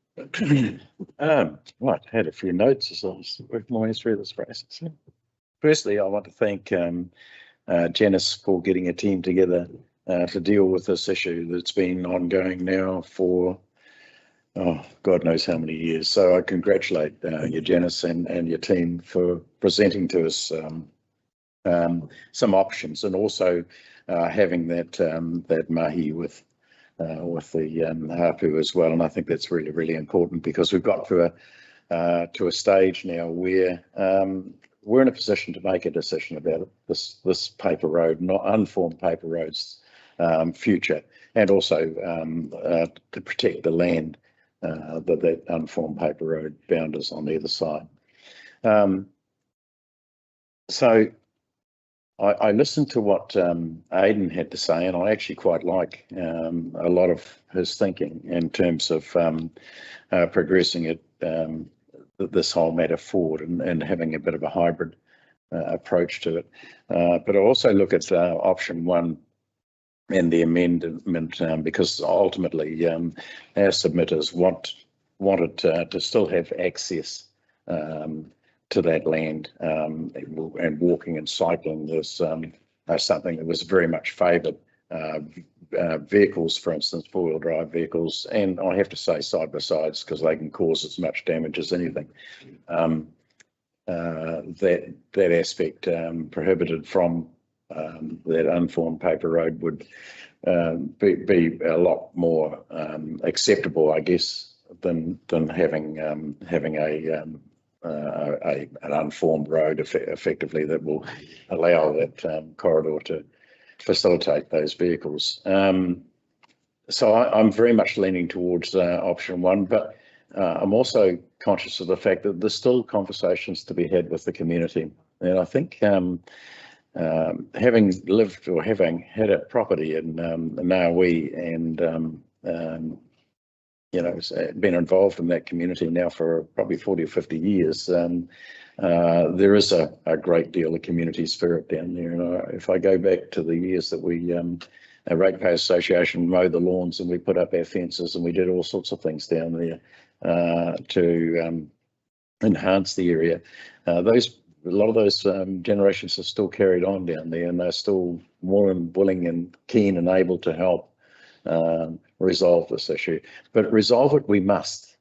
Right, had a few notes as I was working my way through this process. Firstly, I want to thank Janice for getting a team together to deal with this issue that's been ongoing now for, oh, God knows how many years. So I congratulate you, Janice, and your team for presenting to us some options, and also having that mahi with the hapu as well. And I think that's really, really important, because we've got to a stage now where we're in a position to make a decision about this paper road, not unformed paper roads future, and also to protect the land that unformed paper road boundaries on either side. So I listened to what Aidan had to say, and I actually quite like a lot of his thinking in terms of progressing it, this whole matter forward, and having a bit of a hybrid approach to it. But I also look at option one and the amendment, because ultimately our submitters wanted to still have access to that land, and walking and cycling was something that was very much favoured. Vehicles, for instance, four-wheel drive vehicles, and I have to say side-by-sides, because they can cause as much damage as anything. That aspect prohibited from that unformed paper road would be a lot more acceptable, I guess, than having an unformed road effectively that will allow that corridor to facilitate those vehicles. So I'm very much leaning towards option one, but I'm also conscious of the fact that there's still conversations to be had with the community. And I think having lived or having had a property in Naui and been involved in that community now for probably 40 or 50 years, there is a great deal of community spirit down there. And if I go back to the years that we, a Ratepayer Association, mowed the lawns and we put up our fences and we did all sorts of things down there to enhance the area, a lot of those generations are still carried on down there, and they're still more than willing and keen and able to help resolve this issue. But resolve it we must.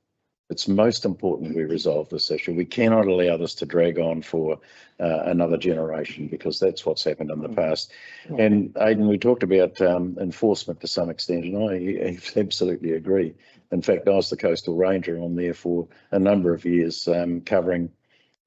It's most important we resolve this issue. We cannot allow this to drag on for another generation, because that's what's happened in the past. Yeah. And Aidan, we talked about enforcement to some extent, and I absolutely agree. In fact, I was the coastal ranger on there for a number of years, covering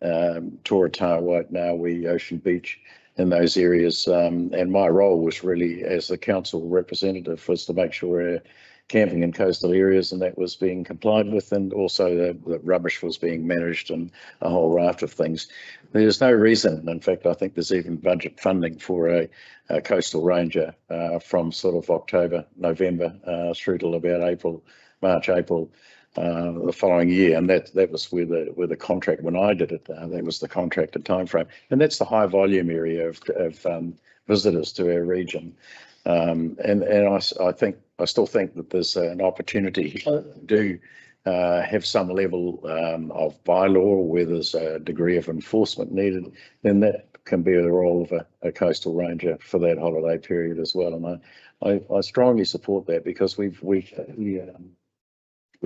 Toratā, Waitnaui, Ocean Beach, in those areas. And my role was really, as the council representative, was to make sure camping in coastal areas and that was being complied with, and also the rubbish was being managed, and a whole raft of things. There's no reason, in fact, I think there's even budget funding for a coastal ranger from sort of October, November through till about March, April the following year, and that was where the contract, when I did it, that was the contracted timeframe, and that's the high volume area of visitors to our region. And I still think that there's an opportunity to do have some level of bylaw where there's a degree of enforcement needed, then that can be the role of a coastal ranger for that holiday period as well. And I strongly support that because we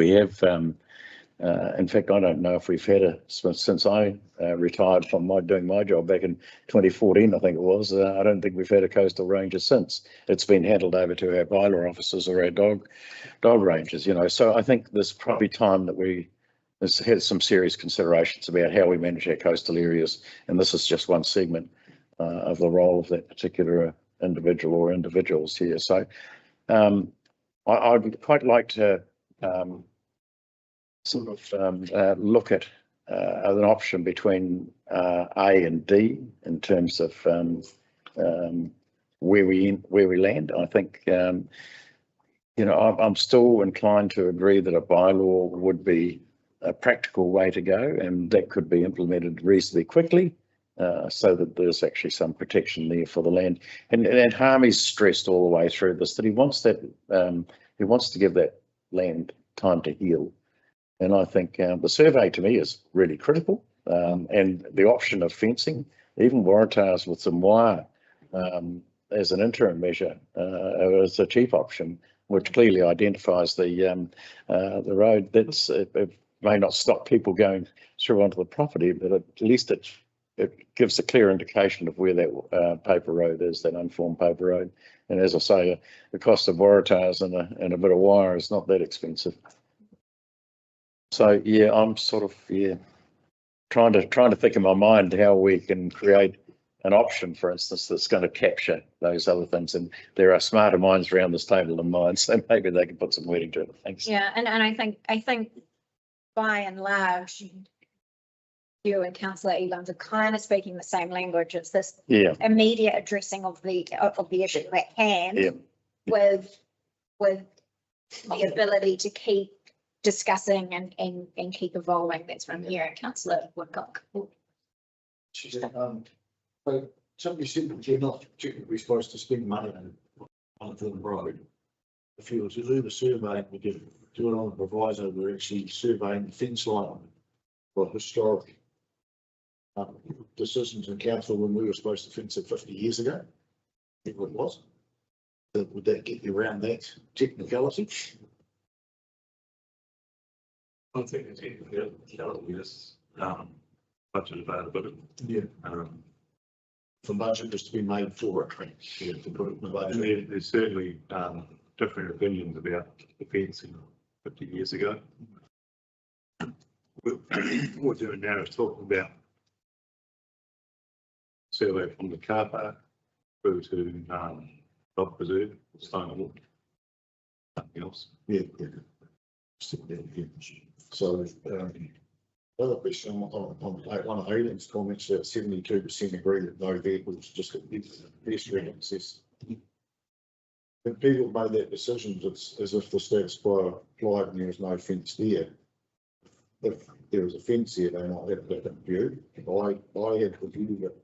have, in fact, I don't know if we've had since I retired from doing my job back in 2014, I think it was. I don't think we've had a coastal ranger since. It's been handed over to our bylaw officers or our dog rangers, So I think there's probably time that we had some serious considerations about how we manage our coastal areas, and this is just one segment of the role of that particular individual or individuals here. So I'd quite like to look at an option between A and D in terms of where we land. I think I'm still inclined to agree that a bylaw would be a practical way to go, and that could be implemented reasonably quickly. So that there's actually some protection there for the land, and Harmy's stressed all the way through this that he wants to give that land time to heal, and I think the survey to me is really critical, and the option of fencing, even Waratahs with some wire as an interim measure, is a cheap option, which clearly identifies the road. It may not stop people going through onto the property, but at least it gives a clear indication of where that paper road is, that unformed paper road. And as I say, the cost of Waratahs and a bit of wire is not that expensive. So yeah, I'm sort of trying to think in my mind how we can create an option, for instance, that's going to capture those other things. And there are smarter minds around this table than mine, so maybe they can put some wording to it. Thanks. Yeah, and I think by and large, you and Councillor Elams are kind of speaking the same language. It's this immediate addressing of the issue at hand, with the ability to keep discussing and keep evolving. That's from here, Councillor Woodcock. But somebody said that you're not particularly supposed to spend money on the road. If you were to do the survey, we do it on the proviso, we're actually surveying the fence line for historic decisions in council when we were supposed to fence it 50 years ago. I think it was. Would that get you around that technicality? I think it's yes. Budget availability. Yeah. For budget just to be made for it, to put it in the budget. There's certainly different opinions about the fencing 50 years ago. What we're doing now is talking about survey from the car park through to dog preserve, Stonewall, nothing else. Yeah. So another question on one of Aidan's comments, that 72% agree that no vehicles, just pedestrian access. When people made that decision, it's as if the status quo applied and there was no fence there. If there was a fence there, they might have a different view. I had the view that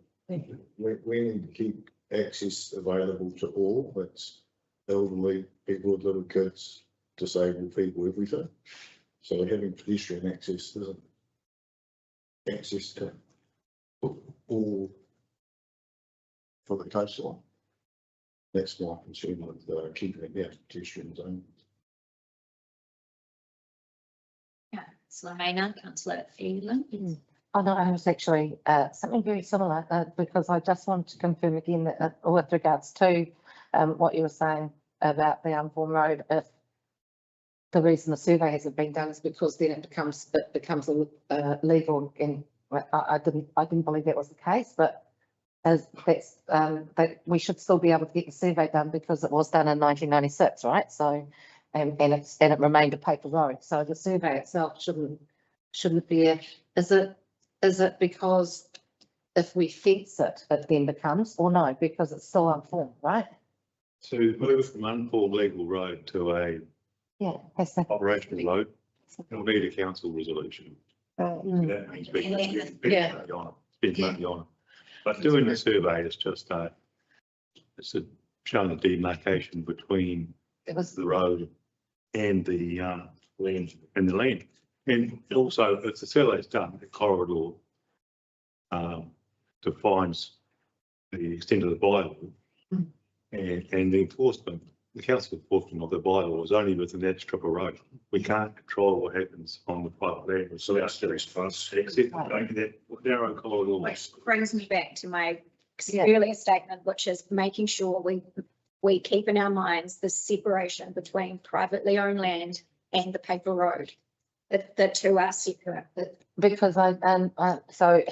we need to keep access available to all. That's elderly, people with little kids, disabled people, everything. So having pedestrian access isn't access to all for the coastline. That's my concern with keeping it out pedestrian zone. Yeah, Councillor Maynard, Councillor Elams. Oh, no, I was actually something very similar because I just want to confirm again that with regards to what you were saying about the unformed road, if the reason the survey hasn't been done is because then it becomes legal, and I didn't believe that was the case, but as that's that we should still be able to get the survey done because it was done in 1996, right? So and it remained a paper road, so the survey itself shouldn't be is it because if we fence it, it then becomes, or no, because it's still unformed, right? To move from unformed legal road to a operational road, it'll need a council resolution. That means spend money on it. But doing the survey is just it's showing a demarcation between the road and the land. And also, if the survey is done, the corridor defines the extent of the bylaw and the enforcement the council enforcement of the bylaw is only within that strip of road. We can't control what happens on the private land. So that's the response. Except only that narrow corridor. Which brings me back to my Yeah. earlier statement, which is making sure we keep in our minds the separation between privately owned land and the paper road. The two are separate. Because so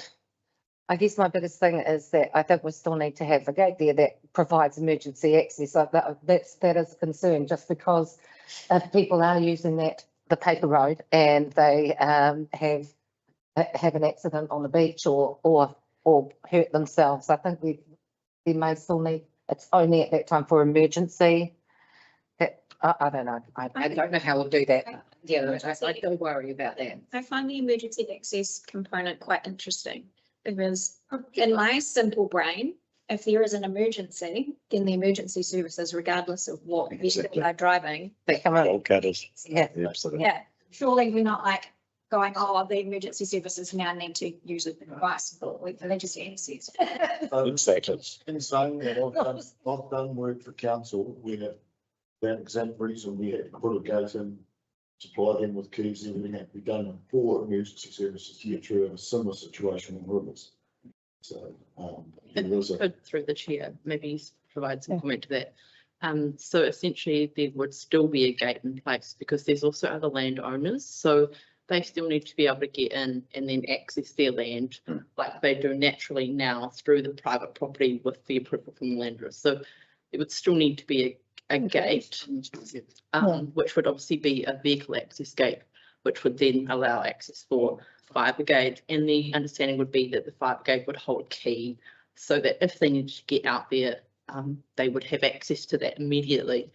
I guess my biggest thing is that I think we still need to have a gate there that provides emergency access. So that is a concern, just because if people are using the paper road and they have an accident on the beach or hurt themselves, I think we may still need, it's only at that time for emergency. That I don't know. I don't know how we'll do that. Yeah, I don't worry about that. I find the emergency access component quite interesting because in my simple brain, if there is an emergency, then the emergency services, regardless of what vehicle Exactly. they're driving, They come out. All cutters. Yeah. Absolutely. yeah, surely we're not like going, oh, the emergency services now need to use a device for emergency access. Exactly. In saying that, I've done work for council where that exact reason we had to put a gate in, supply them with keys, everything had to be done for emergency services to get through a similar situation in rivers. So, there was a, Could, through the chair, maybe provide some comment to that. So essentially there would still be a gate in place because there's also other landowners. So they still need to be able to get in and then access their land like they do naturally now through the private property with the approval from the landowners. So it would still need to be a gate, which would obviously be a vehicle access gate, which would then allow access for fire brigade. And the understanding would be that the fire brigade would hold a key so that if they needed to get out there, they would have access to that immediately.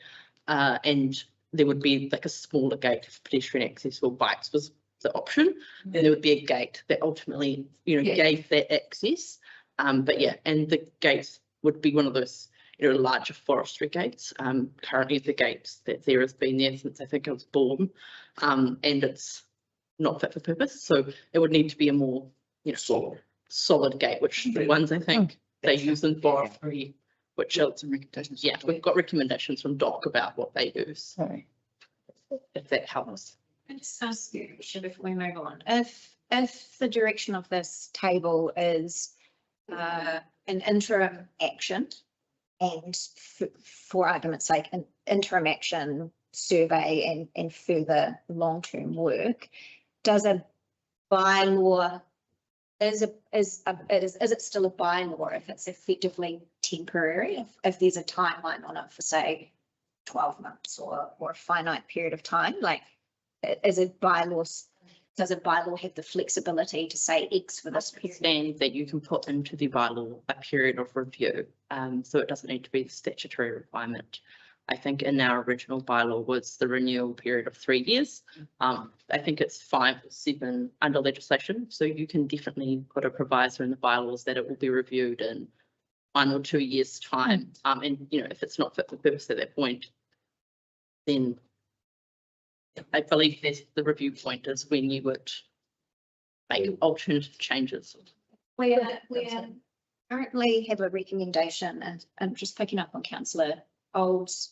And there would be like a smaller gate for pedestrian access or bikes was the option. And there would be a gate that ultimately, gave that access. But yeah, and the gates would be one of those, larger forestry gates. Currently the gates that there has been there since I think I was born, and it's not fit for purpose. So it would need to be a more, solid gate, which the ones I think they use in forestry, which are some recommendations. Yeah, we've got recommendations from Doc about what they use. Sorry. If that helps. Let's ask you a question before we move on. If the direction of this table is an interim action and for argument's sake, an interim action survey and further long-term work, does a bylaw, is it still a bylaw if it's effectively temporary, if there's a timeline on it for say 12 months or a finite period of time? Like, does a bylaw have the flexibility to say X for this period? Understand that you can put into the bylaw a period of review, so it doesn't need to be the statutory requirement. I think in our original bylaw was the renewal period of 3 years. I think it's 5 or 7 under legislation, so you can definitely put a proviso in the bylaws that it will be reviewed in 1 or 2 years' time. And if it's not fit for purpose at that point, then I believe the review point is when you would make alternate changes. We currently have a recommendation, and I'm just picking up on Councillor Old's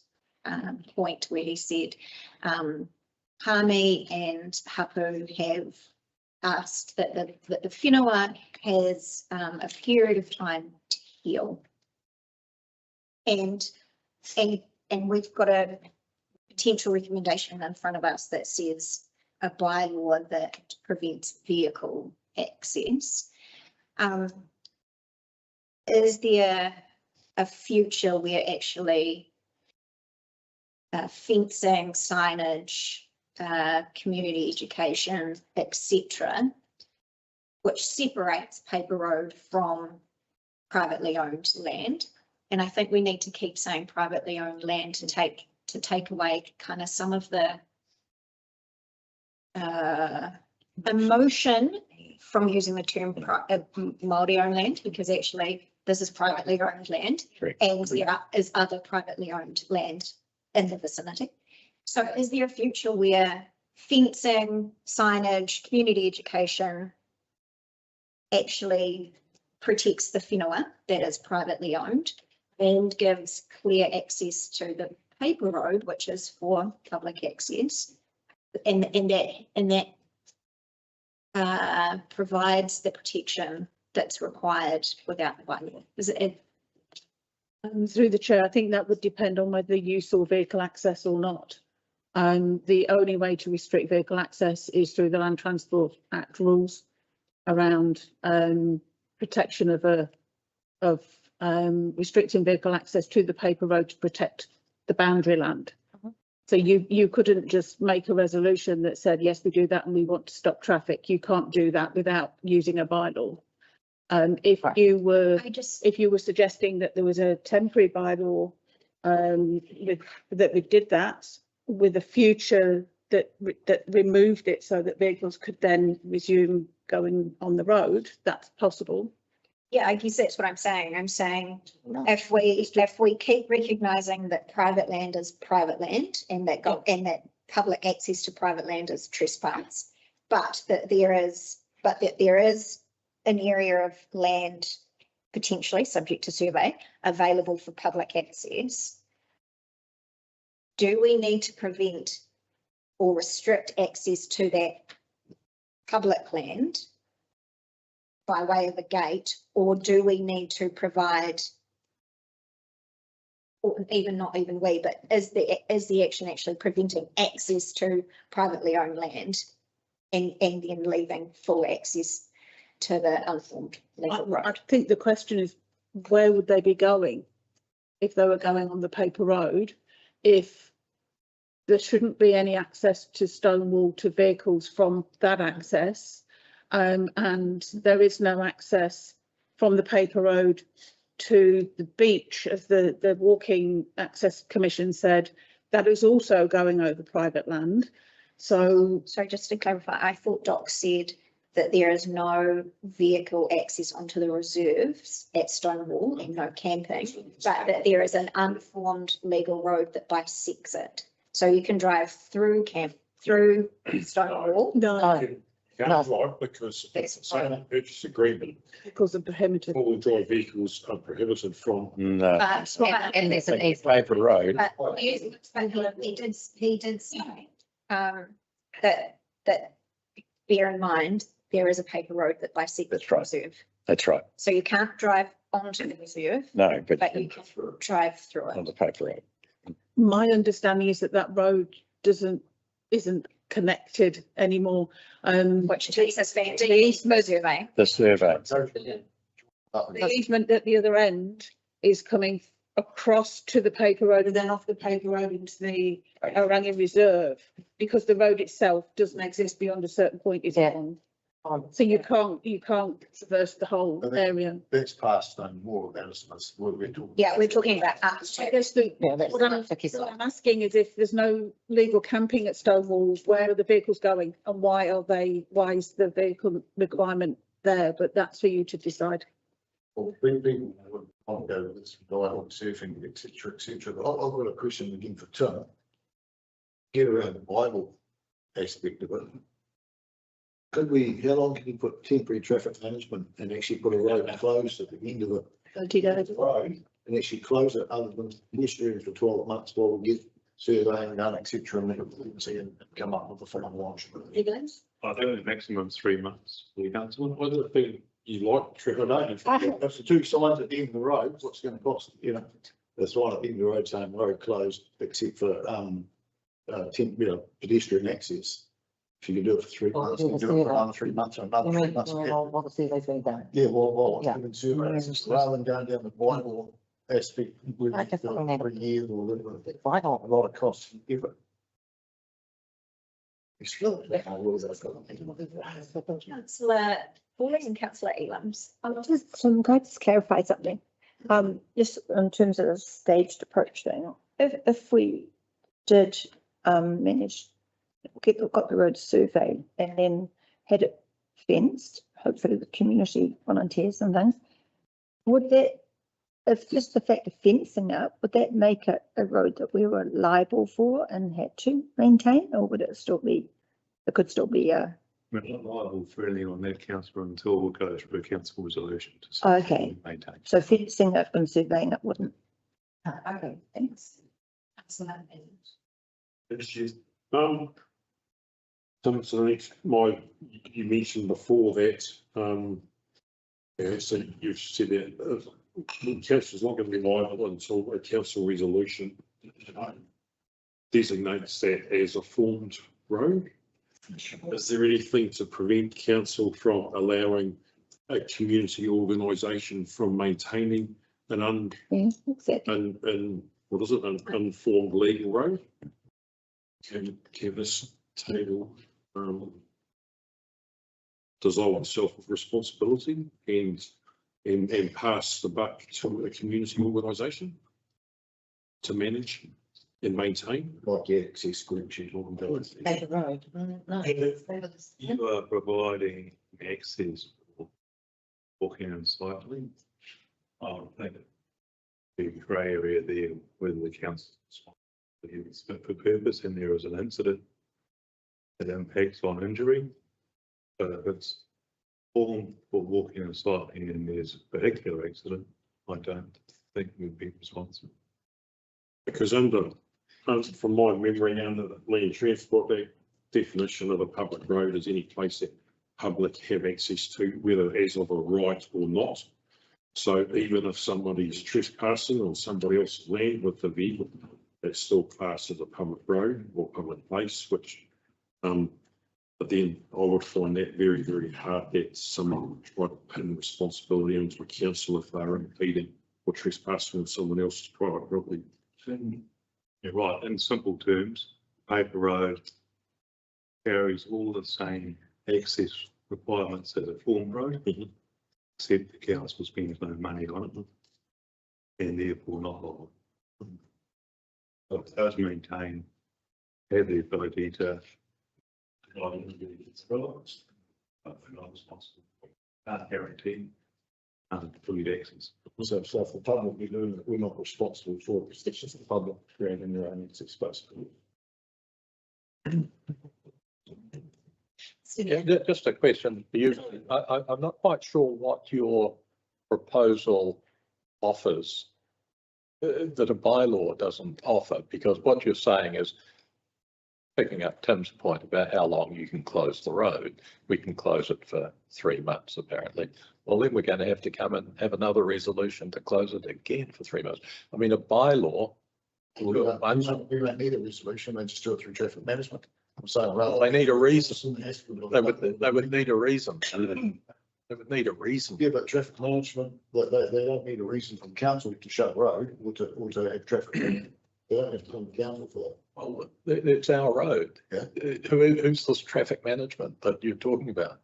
point where he said Hami and Hapu have asked that the whenua has a period of time to heal. And we've got a potential recommendation in front of us that says a bylaw that prevents vehicle access. Is there a future where actually fencing, signage, community education, etc., which separates paper road from privately owned land? And I think we need to keep saying privately owned land to take away kind of some of the emotion from using the term Māori owned land, because actually this is privately owned land. Correct. And there is other privately owned land in the vicinity. So is there a future where fencing, signage, community education actually protects the whenua that is privately owned and gives clear access to the paper road, which is for public access, and that provides the protection that's required without the bylaw. Is it? Through the chair, I think that would depend on whether you saw vehicle access or not. The only way to restrict vehicle access is through the Land Transport Act rules around protection of restricting vehicle access to the paper road to protect the boundary land. So you couldn't just make a resolution that said, yes, we do that and we want to stop traffic. You can't do that without using a bylaw. If you were suggesting that there was a temporary bylaw that we did that with a future that removed it so that vehicles could then resume going on the road, that's possible. Yeah, I guess that's what I'm saying. I'm saying if we keep recognising that private land is private land and that public access to private land is trespass, but that there is an area of land potentially subject to survey available for public access, do we need to prevent or restrict access to that public land by way of a gate, or do we need to provide, or not even we, but is the action actually preventing access to privately owned land and then leaving full access to the unformed legal road? I think the question is, where would they be going if they were going on the paper road, if there shouldn't be any access to Stonewall to vehicles from that access, and there is no access from the paper road to the beach, as the Walking Access Commission said, that is also going over private land. So just to clarify, I thought Doc said that there is no vehicle access onto the reserves at Stonewall and no camping, but that there is an unformed legal road that bisects it. So you can drive through Stonewall. no, You can't drive because it's a sale and purchase agreement. because of prohibited. All wheel vehicles are prohibited from. No. And there's an easement. Paper road. But he did say that bear in mind, there is a paper road that bisects That's the right. reserve. That's right. So you can't drive onto the reserve, No, but you can drive through on it. the paper road. My understanding is that road isn't connected anymore. Which takes us back to the East survey. The survey. The easement at the other end is coming across to the paper road and then off the paper road into the Orangi Reserve, because the road itself doesn't exist beyond a certain point, is it? So you can't traverse the whole area. That's past Stonewall, that is, we're talking. Yeah, we're talking about I guess what I'm asking is, if there's no legal camping at Stonewall, where are the vehicles going and why is the vehicle requirement there? But that's for you to decide. Well, people would want to go with this dialogue, surfing, et cetera, but I've got a question again for Tim. Get around the Bible aspect of it. How long can you put temporary traffic management and actually put a road closed at the end of the 30 days. road and actually close it other than pedestrians for 12 months while we get surveying done, et cetera, and then come up with a final option? I think the maximum 3 months. You can't. What do you think you like? Trevor? That's the two signs at the end of the road, what's going to cost, you know, the sign at the end of the road saying road closed except for, pedestrian access. If you can do it for 3 months, you can do it for another 3 months or another 3 months. Obviously, they've been done. Yeah, well, Yeah. even surveys, rather than going down the Bible aspect, we've I just done think it for years or whatever, Vital. a lot of costs to give it. It's still. Councillor Pauling and Councillor Elams. I'm can I just clarify something? Just in terms of the staged approach thing, if we did, manage, got the road surveyed and then had it fenced, hopefully with community volunteers and things, would that, if just the fact of fencing it, would that make it a road that we were liable for and had to maintain, or would it still be, it could still be a? We're not liable for anything on that, councillor, until we'll go through a council resolution to Okay. maintain. So fencing it and surveying it wouldn't? Okay, thanks. So the next, you mentioned before that, yeah, so you've said that the council is not going to be liable until a council resolution designates that as a formed road. Is there anything to prevent council from allowing a community organisation from maintaining an Yeah, exactly. what is it, an unformed legal road? Can this table dissolve itself of responsibility and pass the buck to a community organisation to manage and maintain? Like the access group you're talking about. Paper road, no. You are providing access for walking and cycling. I think the grey area there, whether the council is fit for purpose and there is an incident that impacts on injury. But if it's formed for walking and cycling and there's a particular accident, I don't think we'd be responsible. Because from my memory, under the Land Transport Act, definition of a public road is any place that public have access to, whether as of a right or not. So even if somebody's trespassing on somebody else's land with the vehicle, it's still classed as a public road or public place, which, but then I would find that very, very hard that someone would try to pin responsibility onto a council if they're impeding or trespassing on someone else's private property. You're right, in simple terms, paper road carries all the same access requirements as a formed road, except the council spends no money on it and therefore not liable. But it does maintain, have the ability to provide its relevance, but we're not responsible for that guarantee fully access. So if the public be doing it, we're not responsible for it, because it's just the public creating their own access space. Yeah, just a question for you. I'm not quite sure what your proposal offers that a bylaw doesn't offer, because what you're saying is, picking up Tim's point about how long you can close the road, we can close it for 3 months apparently. Well, then we're going to have to come and have another resolution to close it again for 3 months. I mean, a bylaw. We don't need a resolution, they just do it through traffic management. I'm saying, well, They need a reason. They would need a reason. They would need a reason. Yeah, but traffic management, they don't need a reason from council to shut a road or to have traffic. They don't have to come to council for that. Well, it's our road. Yeah. Who's this traffic management that you're talking about?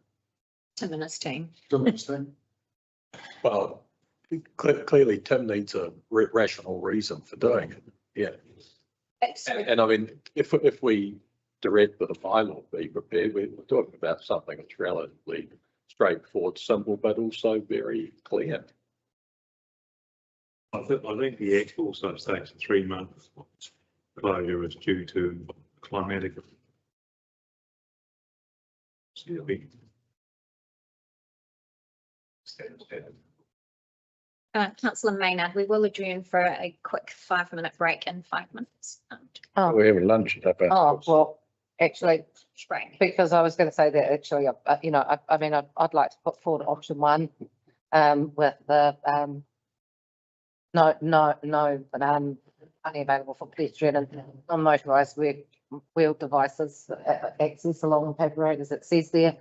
Tim and his team. Don't understand. Well, clearly Tim needs a rational reason for doing it. Yeah. And I mean, if we direct that a bylaw be prepared, we're talking about something that's relatively straightforward, simple, but also very clear. I think the Act also states 3 months closure is due to climatic. Councillor Maynard, we will adjourn for a quick 5-minute break in 5 minutes. Oh, We're having lunch at that. oh, well, actually, Break. because I was going to say that actually, you know, I mean, I'd like to put forward option 1 with the no only available for pedestrian and non-motorised wheel devices access along the paper road as it says there.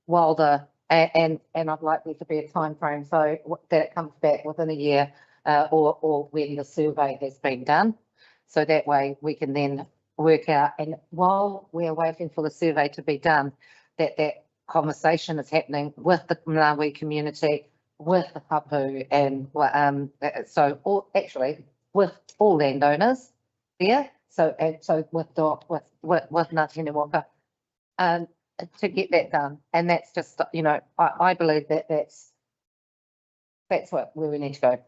While the and I'd like there to be a time frame so that it comes back within a year or when the survey has been done. So that way we can then work out, and while we're waiting for the survey to be done, that conversation is happening with the Malawi community, with the hapu, and so actually with all landowners there. So with Ngāti Waka, to get that done, and that's just, you know, I believe that's where we need to go.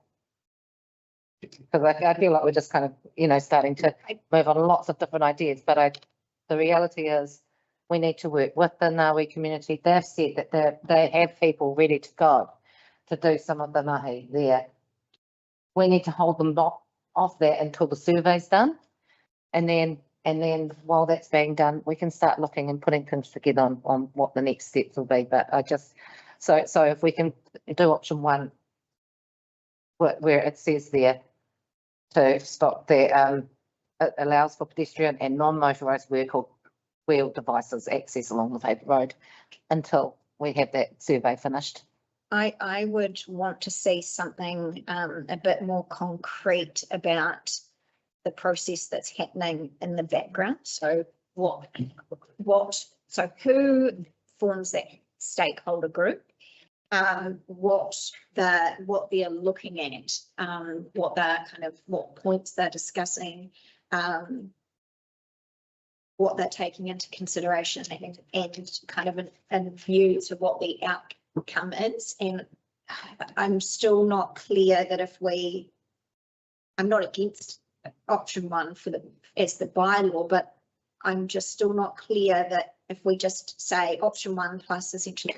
Because I feel like we're just kind of, you know, starting to move on lots of different ideas, but the reality is we need to work with the Ngāti community. They've said that they have people ready to go to do some of the mahi there. We need to hold them off that until the survey's done. And then while that's being done, we can start looking and putting things together on what the next steps will be. But I just, so if we can do option 1, where it says there to stop the, it allows for pedestrian and non-motorised wheel devices access along the paper road until we have that survey finished. I would want to see something a bit more concrete about the process that's happening in the background. So so who forms that stakeholder group? What they're looking at, what points they're discussing, what they're taking into consideration, and kind of a view to what the outcome is. And I'm still not clear that I'm not against option 1 as the bylaw, but I'm just still not clear that if we just say option 1 plus essentially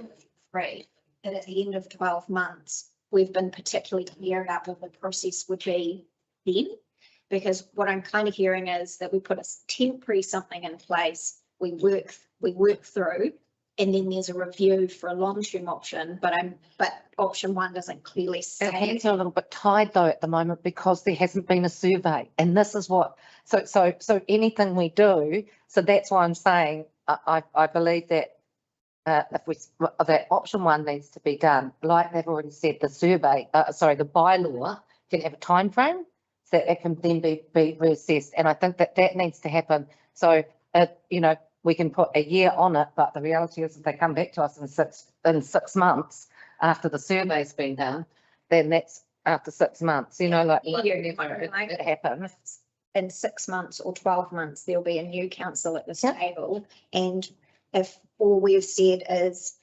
3, that at the end of 12 months, we've been particularly clear about what the process would be then. Because what I'm kind of hearing is that we put a temporary something in place, we work through, and then there's a review for a long-term option, but option 1 doesn't clearly Our say. hands are a little bit tied though at the moment because there hasn't been a survey, and this is what, so anything we do, so that's why I'm saying, I believe that that option 1 needs to be done, like they've already said, the survey, the bylaw can have a time frame so that it can then be reassessed, and I think that needs to happen. So, we can put a year on it, but the reality is if they come back to us in 6 months after the survey's been done, then that's after 6 months, like it happens. In 6 months or 12 months, there'll be a new council at this Yep. table. And if all we've said is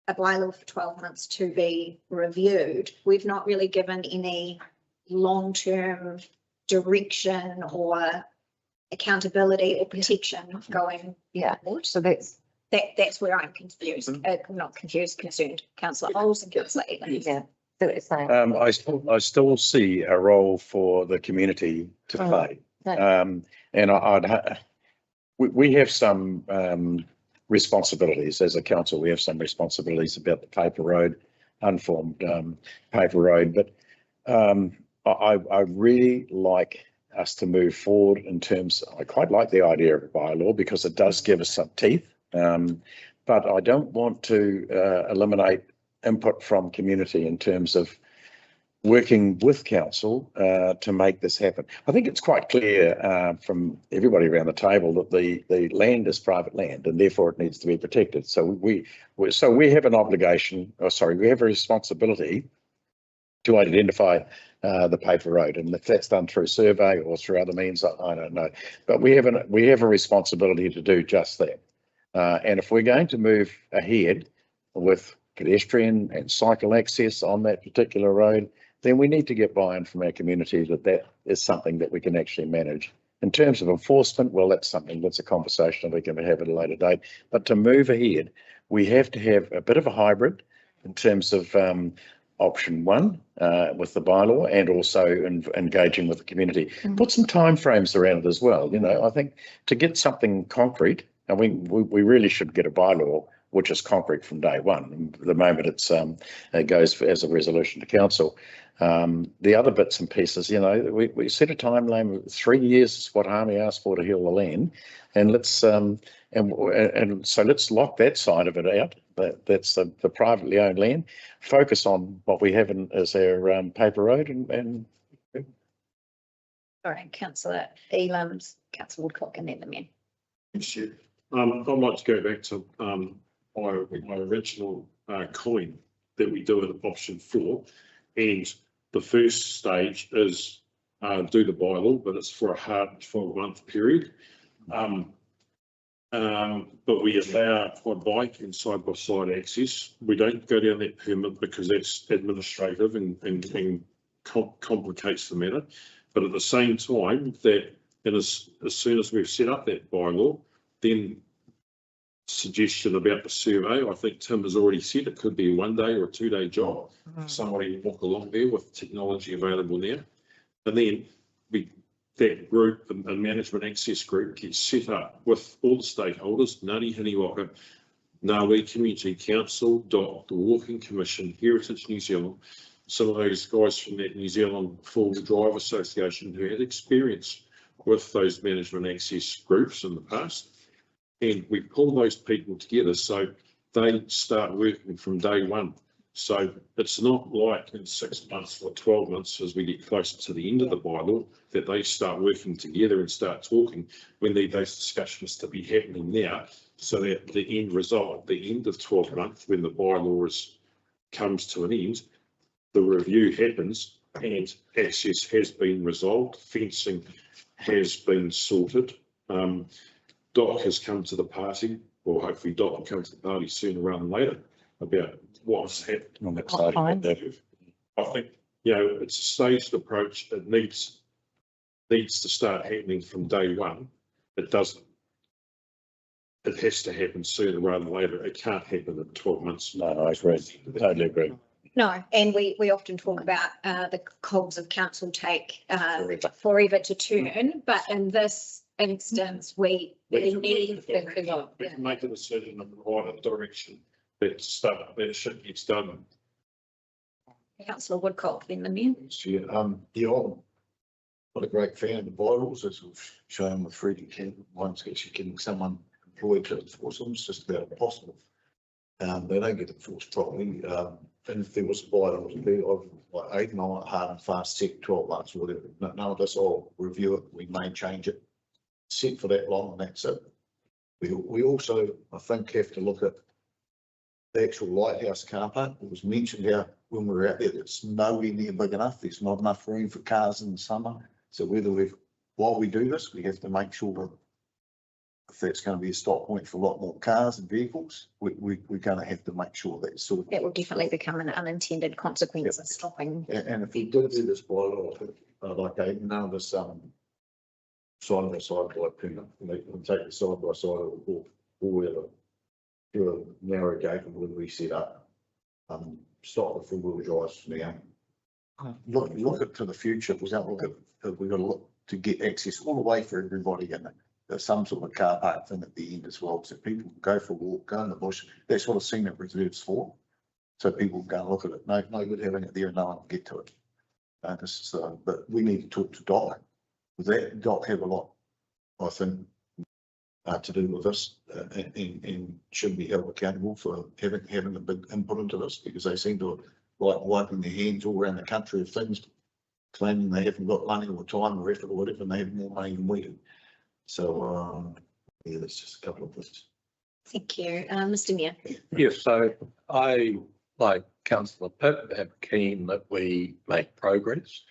a bylaw for 12 months to be reviewed, we've not really given any long-term direction or accountability or protection going forward. So that's That's where I'm confused. Not confused, concerned. Councillor Holes and Councillor Evans. yeah. So it's saying, I still see a role for the community to play. Right. And we have some responsibilities as a council. We have some responsibilities about the paper road, unformed paper road. But I really like us to move forward in terms. I quite like the idea of a bylaw because it does give us some teeth. But I don't want to eliminate input from community in terms of working with council to make this happen. I think it's quite clear from everybody around the table that the land is private land and therefore it needs to be protected. So we have an obligation, we have a responsibility to identify the paper road, and if that's done through survey or through other means, I don't know. But we have a responsibility to do just that. And if we're going to move ahead with pedestrian and cycle access on that particular road, then we need to get buy-in from our community that is something that we can actually manage. In terms of enforcement, well, that's a conversation that we can have at a later date. But to move ahead, we have to have a bit of a hybrid in terms of option 1 with the bylaw and also engaging with the community. Put some timeframes around it as well. I think to get something concrete, and we really should get a bylaw which is concrete from day one. The moment it goes as a resolution to council. The other bits and pieces, we set a timeline of 3 years is what Harmy asked for to heal the land, and let's so let's lock that side of it out. That's the privately owned land. Focus on what we have as our paper road and. All right, Councillor Elam's, Councillor Woodcock, and then the men. I'd like to go back to my original coin that we do in option 4, and the first stage is do the bylaw, but it's for a hard 12-month period. But we allow quad bike and side-by-side access. We don't go down that permit because that's administrative and complicates the matter. But at the same time, as soon as we've set up that bylaw, then suggestion about the survey, I think Tim has already said it could be a 1-day or a 2-day job for somebody to walk along there with technology available now. And then that group, the management access group, gets set up with all the stakeholders, Ngāti Hiniwaka, Ngāwi Community Council, DOC, the Walking Commission, Heritage New Zealand, some of those guys from that New Zealand Four-Wheel Drive Association who had experience with those management access groups in the past. And we pull those people together so they start working from day one. So it's not like in 6 months or 12 months as we get closer to the end of the bylaw that they start working together and start talking. We need those discussions to be happening now so that the end result, at the end of 12 months, when the bylaw comes to an end, the review happens and access has been resolved, fencing has been sorted. DOC has come to the party, or hopefully DOC will come to the party sooner rather than later about what's happening. I'm excited about that. I think, you know, it's a staged approach. It needs to start happening from day one. It doesn't. It has to happen sooner rather than later. It can't happen in 12 months. No, I agree. Totally agree. No, and we often talk about the cogs of council take forever to turn, but in this instance, we need. We can make a decision in the right direction that shit gets done. Councillor Woodcock, then the mayor. Yeah, I'm not a great fan of the bylaws, as we've shown with Freddie King. Once actually getting someone employed to enforce them, it's just about impossible. They don't get enforced properly. And if there was a bylaw to be of like 8 9 hard and fast set 12 months or whatever, none of us all review it. We may change it, set for that long, and that's it. We also, I think, have to look at the actual lighthouse car park. It was mentioned how when we were out there, it's nowhere near big enough. There's not enough room for cars in the summer. So while we do this, we have to make sure that if that's going to be a stop point for a lot more cars and vehicles, we're going to have to make sure that's sorted. That will definitely become an unintended consequence of stopping. And if we did do this bylaw, like none of this side by side like permit, we can take the side by side or do a narrow gate and we set up, stop the four-wheel drives now. Look at to the future. We've got to look to get access all the way for everybody in it. There's some sort of car park thing at the end as well, so people can go for a walk, go in the bush. That's what a scenic reserve's for. So people can go and look at it. No good having it there and no one can get to it. But we need to talk to DOC. With that, DOC have a lot, I think, to do with this, and should be held accountable for having a big input into this, because they seem to like wiping their hands all around the country of things, claiming they haven't got money or time or effort or whatever, and they have more money than we do. So, yeah, that's just a couple of things. Thank you, Mr. Mayor. Yes, so I, like Councillor Pitt, am keen that we make progress.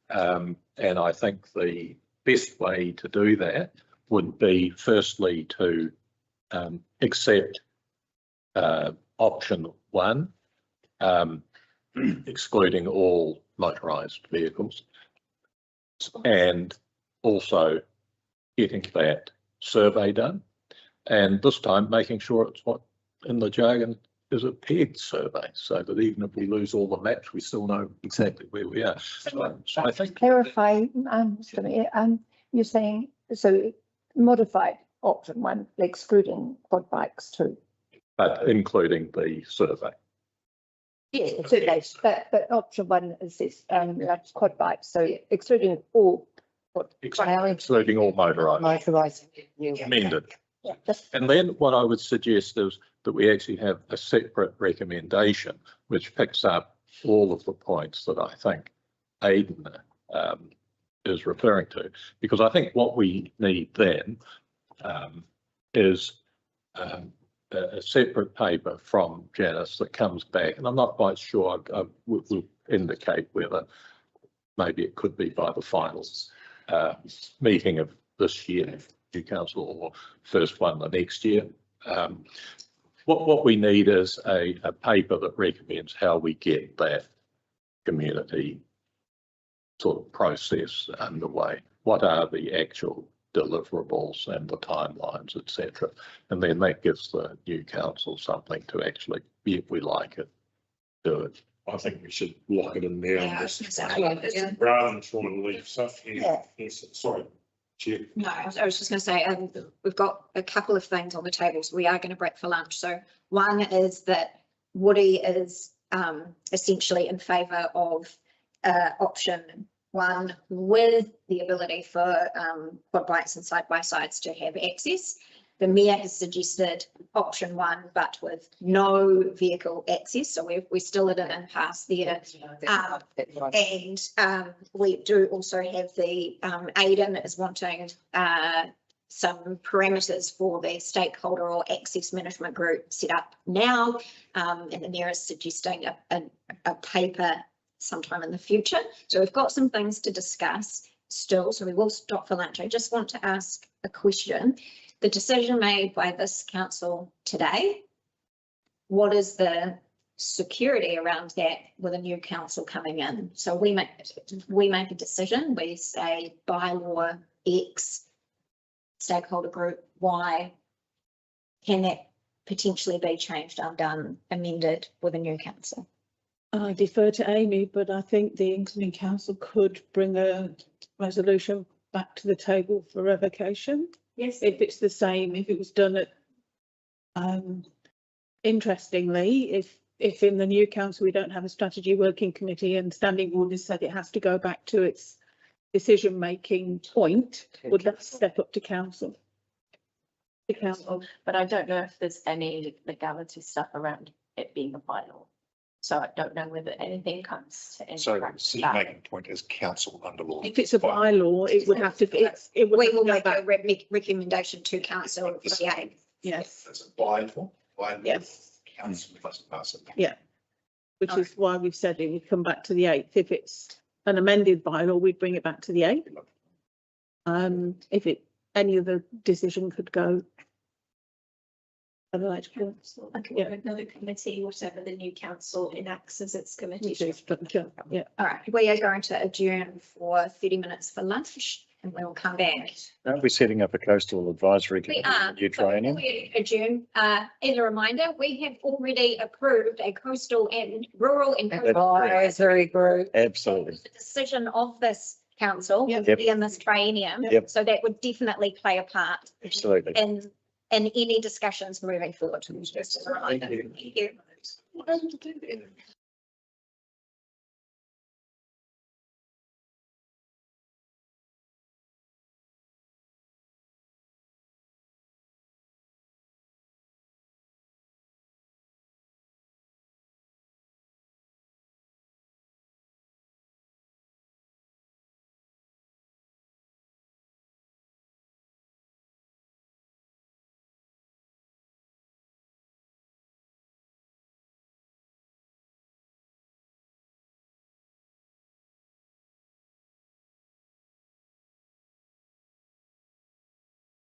And I think the best way to do that would be firstly to accept option 1, excluding all motorised vehicles, and also getting that survey done, and this time making sure it's what in the jargon is a pegged survey, so that even if we lose all the maps, we still know exactly where we are. So I think Clarify, Mr. Mayor, you're saying, so modified option 1, excluding quad bikes too. but including the survey. Yes, surveys, but option 1 is this, like quad bikes, so excluding all. Excluding all motorised. Amended. Yeah, And then what I would suggest is that we actually have a separate recommendation which picks up all of the points that I think Aidan is referring to, because I think what we need then is a separate paper from Janice that comes back, and I'm not quite sure, will indicate whether maybe it could be by the finals meeting of this year, new council, or first one the next year. What we need is a paper that recommends how we get that community sort of process underway. What are the actual deliverables and the timelines, etc. And then that gives the new council something to actually, if we like it, do it. I think we should lock it in there. Yeah, and I was just- gonna say, Rather than trying to leave stuff here. Yeah. Yes, sorry, Chair. no, I was just gonna say, we've got a couple of things on the tables. We are gonna break for lunch. So one is that Woody is essentially in favour of option one with the ability for quad bikes and side by sides to have access. The mayor has suggested option one, but with no vehicle access. So we're still at an impasse there. And we do also have the Aidan is wanting some parameters for the stakeholder or access management group set up now. And the mayor is suggesting a paper sometime in the future. So we've got some things to discuss still. So we will stop for lunch. I just want to ask a question. The decision made by this council today, what is the security around that with a new council coming in? So we make a decision, we say bylaw X, stakeholder group Y. Can that potentially be changed, undone, amended with a new council? I defer to Amy, but I think the incoming council could bring a resolution back to the table for revocation. Yes. If it's the same, if it was done at, interestingly, if in the new council we don't have a strategy working committee and standing orders said it has to go back to its decision-making point, would that step up to council? The council. But I don't know if there's any legality stuff around it being a bylaw. So I don't know whether anything comes to. So impact the that. making point is council under law. If it's a bylaw, it would have to, it would We have will to go make a back. recommendation to council for the aim. Yes, It's a bylaw. Yes. Council doesn't pass it. Yeah. Which is why we've said it would come back to the 8th. If it's an amended bylaw, we'd bring it back to the 8th. If any other decision could go. I'd like to. Yeah. Another committee, whatever the new council enacts as its committee. Yeah. All right, we are going to adjourn for 30 minutes for lunch and we will come back. Aren't we setting up a coastal advisory We committee? are. New Before training? we adjourn, as a reminder, we have already approved a coastal and rural and coastal Advisory group. Absolutely. the decision of this council Yep. will be in this triennium. Yep. So that would definitely play a part Absolutely. in any discussions moving forward. Just as a reminder. Thank you.